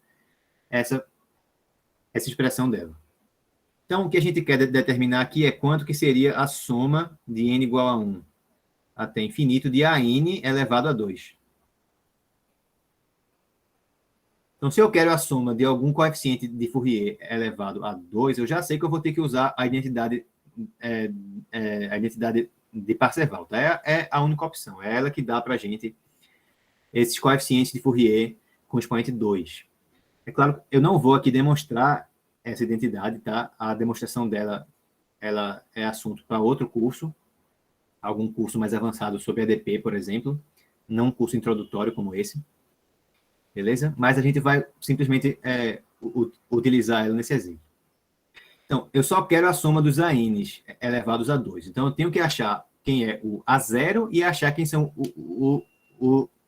essa expressão dela. Então, o que a gente quer determinar aqui é quanto que seria a soma de n igual a 1 até infinito de AN elevado a 2. Então, se eu quero a soma de algum coeficiente de Fourier elevado a 2, eu já sei que eu vou ter que usar a identidade de Parseval. Tá? É a única opção. É ela que dá para a gente esses coeficientes de Fourier com expoente 2. É claro, eu não vou aqui demonstrar essa identidade, tá? A demonstração dela ela é assunto para outro curso, algum curso mais avançado sobre ADP, por exemplo, não um curso introdutório como esse. Beleza? Mas a gente vai simplesmente utilizar ela nesse exemplo. Então, eu só quero a soma dos ANs elevados a 2. Então, eu tenho que achar quem é o A0 e achar quem são,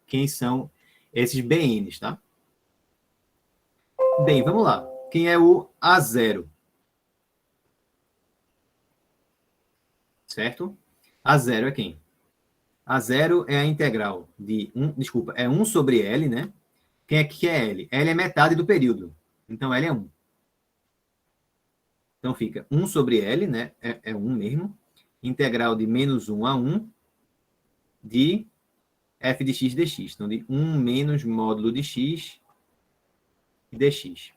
quem são esses BNs, tá? Bem, vamos lá. Quem é o A0? Certo? A0 é quem? A0 é a integral de 1, desculpa, é 1 sobre L, né? Quem é que é L? L é metade do período. Então, L é 1. Então, fica 1 sobre L, né? É 1 mesmo. Integral de menos 1 a 1 de f de x dx. Então, de 1 menos módulo de x dx.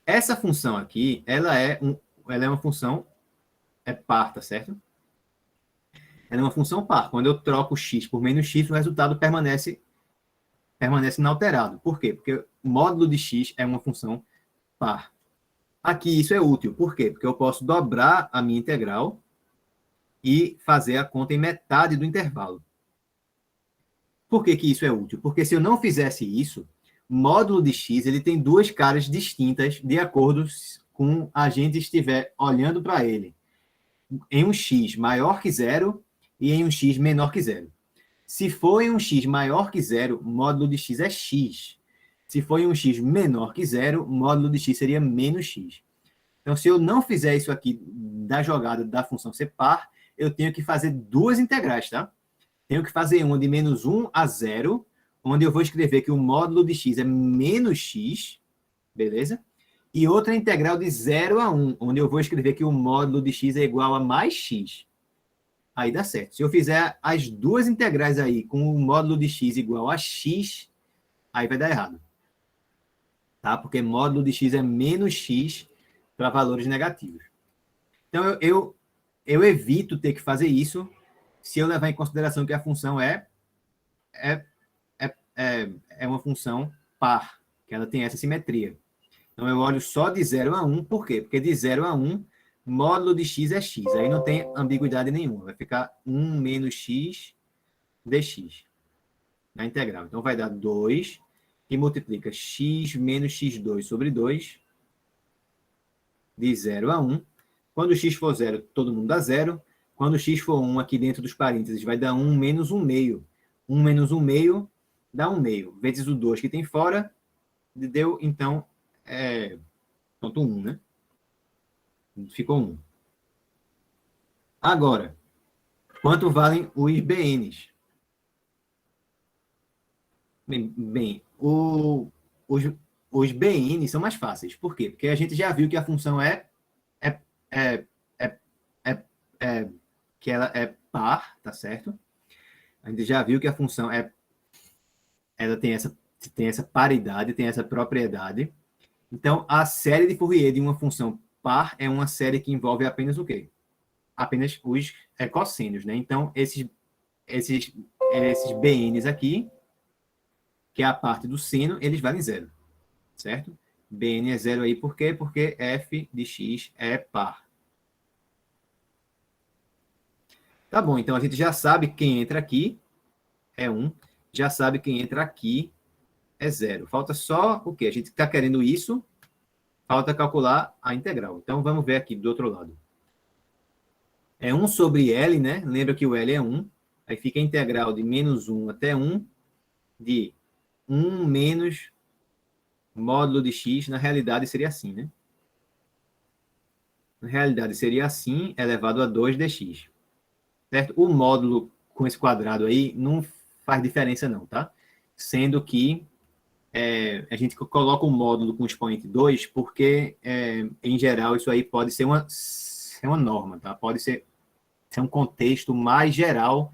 Essa função aqui, ela é uma função par, tá certo? Ela é uma função par. Quando eu troco x por menos x, o resultado permanece inalterado. Por quê? Porque o módulo de x é uma função par. Aqui isso é útil. Por quê? Porque eu posso dobrar a minha integral e fazer a conta em metade do intervalo. Por que isso é útil? Porque se eu não fizesse isso, o módulo de x ele tem duas caras distintas de acordo com a gente estiver olhando para ele. Em um x maior que zero e em um x menor que zero. Se for em um x maior que zero, o módulo de x é x. Se for em um x menor que zero, o módulo de x seria menos x. Então, se eu não fizer isso aqui da jogada da função ser par, eu tenho que fazer duas integrais, tá? Tenho que fazer uma de menos 1 a 0, onde eu vou escrever que o módulo de x é menos x, beleza? E outra integral de 0 a 1, onde eu vou escrever que o módulo de x é igual a mais x. Aí dá certo. Se eu fizer as duas integrais aí com o módulo de x igual a x, aí vai dar errado. Tá? Porque módulo de x é menos x para valores negativos. Então, eu evito ter que fazer isso se eu levar em consideração que a função é uma função par, que ela tem essa simetria. Então, eu olho só de 0 a 1, por quê? Porque de 0 a 1, módulo de x é x, aí não tem ambiguidade nenhuma, vai ficar 1 menos x dx na integral. Então, vai dar 2, que multiplica x menos x2 sobre 2, de 0 a 1. Quando x for 0, todo mundo dá 0. Quando x for 1, aqui dentro dos parênteses, vai dar 1 menos 1 meio. 1 menos 1 meio dá 1 meio. Vezes o 2 que tem fora, deu, então, ponto 1, né? Ficou 1. Agora, quanto valem os BNs? Bem os os BN são mais fáceis. Por quê? Porque a gente já viu que a função é, é, é, que ela é par, tá certo? A gente já viu que a função ela tem essa paridade, tem essa propriedade. Então, a série de Fourier de uma função par é uma série que envolve apenas o quê? Apenas os cossênios, né? Então, esses BNs aqui, que é a parte do seno, eles valem zero, certo? BN é zero aí, por quê? Porque f de x é par. Tá bom, então a gente já sabe quem entra aqui é 1, já sabe quem entra aqui é zero. Falta só o quê? A gente está querendo isso, falta calcular a integral. Então, vamos ver aqui do outro lado. É 1 sobre L, né? Lembra que o L é 1. Aí fica a integral de menos 1 até 1 de 1 menos módulo de x. Na realidade, seria assim, né? Na realidade, seria assim, elevado a 2 dx. Certo? O módulo com esse quadrado aí não faz diferença não, tá? Sendo que a gente coloca o módulo com expoente 2 porque, em geral, isso aí pode ser uma norma, tá? Pode ser um contexto mais geral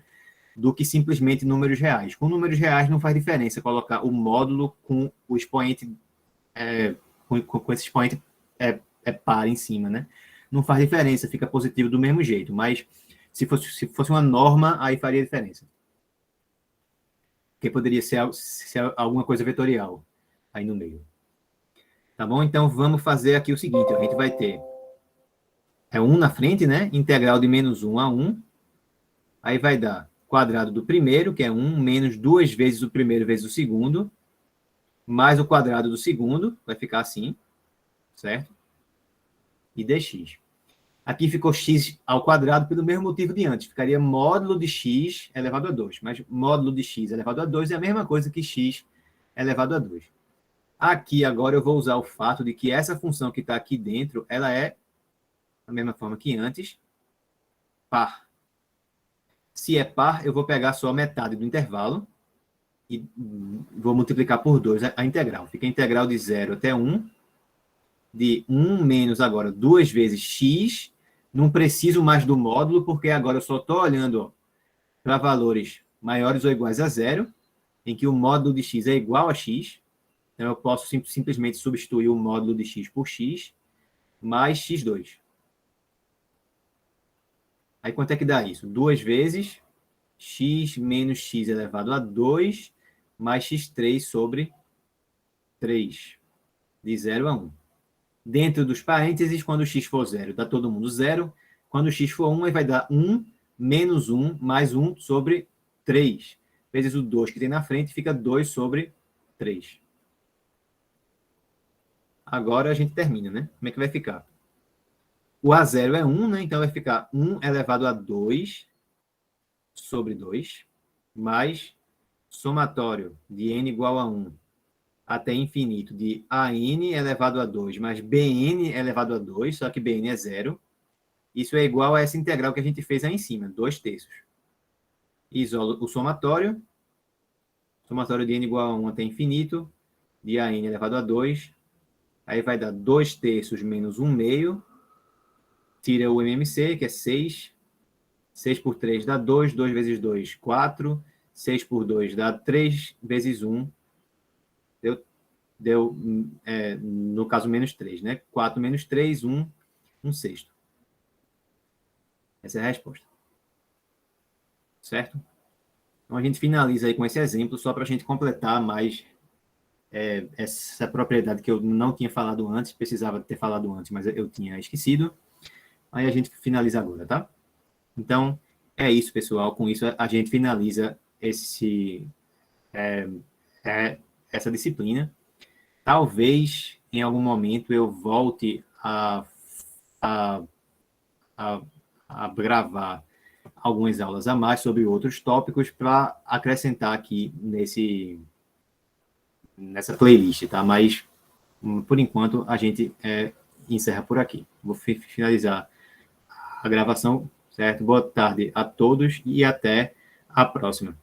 do que simplesmente números reais. Com números reais não faz diferença colocar o módulo com o expoente, com esse expoente par em cima, né? Não faz diferença, fica positivo do mesmo jeito, mas se fosse uma norma, aí faria diferença. Porque poderia ser alguma coisa vetorial aí no meio. Tá bom? Então, vamos fazer aqui o seguinte, a gente vai ter 1 na frente, né? Integral de menos 1 a 1. Aí vai dar quadrado do primeiro, que é 1, menos 2 vezes o primeiro vezes o segundo, mais o quadrado do segundo, vai ficar assim, certo? E dx. Aqui ficou x ao quadrado pelo mesmo motivo de antes. Ficaria módulo de x elevado a 2. Mas módulo de x elevado a 2 é a mesma coisa que x elevado a 2. Aqui, agora, eu vou usar o fato de que essa função que está aqui dentro, ela é, da mesma forma que antes, par. Se é par, eu vou pegar só a metade do intervalo e vou multiplicar por 2 a integral. Fica a integral de 0 até 1, de 1 menos agora 2 vezes x. Não preciso mais do módulo, porque agora eu só estou olhando para valores maiores ou iguais a zero, em que o módulo de x é igual a x. Então, eu posso simplesmente substituir o módulo de x por x, mais x2. Aí, quanto é que dá isso? 2 vezes x menos x elevado a 2, mais x3 sobre 3, de 0 a 1. Dentro dos parênteses, quando x for 0, dá todo mundo 0. Quando x for 1, aí vai dar 1 menos 1 mais 1 sobre 3. Vezes o 2 que tem na frente, fica 2 sobre 3. Agora a gente termina, né? Como é que vai ficar? O A0 é 1, né? Então vai ficar 1 elevado a 2 sobre 2, mais somatório de n igual a 1 até infinito de AN elevado a 2 mais BN elevado a 2, só que BN é 0. Isso é igual a essa integral que a gente fez aí em cima, 2 terços. Isolo o somatório. Somatório de n igual a 1 até infinito, de AN elevado a 2. Aí vai dar 2 terços menos 1 meio. Tira o MMC, que é 6. 6 por 3 dá 2. 2 vezes 2, 4. 6 por 2 dá 3 vezes 1. Deu no caso, menos 3, né? 4 menos 3, 1 sexto. Essa é a resposta. Certo? Então, a gente finaliza aí com esse exemplo, só para a gente completar mais essa propriedade que eu não tinha falado antes, precisava ter falado antes, mas eu tinha esquecido. Aí a gente finaliza agora, tá? Então, é isso, pessoal. Com isso, a gente finaliza essa disciplina. Talvez, em algum momento, eu volte a gravar algumas aulas a mais sobre outros tópicos para acrescentar aqui nessa playlist, tá? Mas, por enquanto, a gente encerra por aqui. Vou finalizar a gravação, certo? Boa tarde a todos e até a próxima.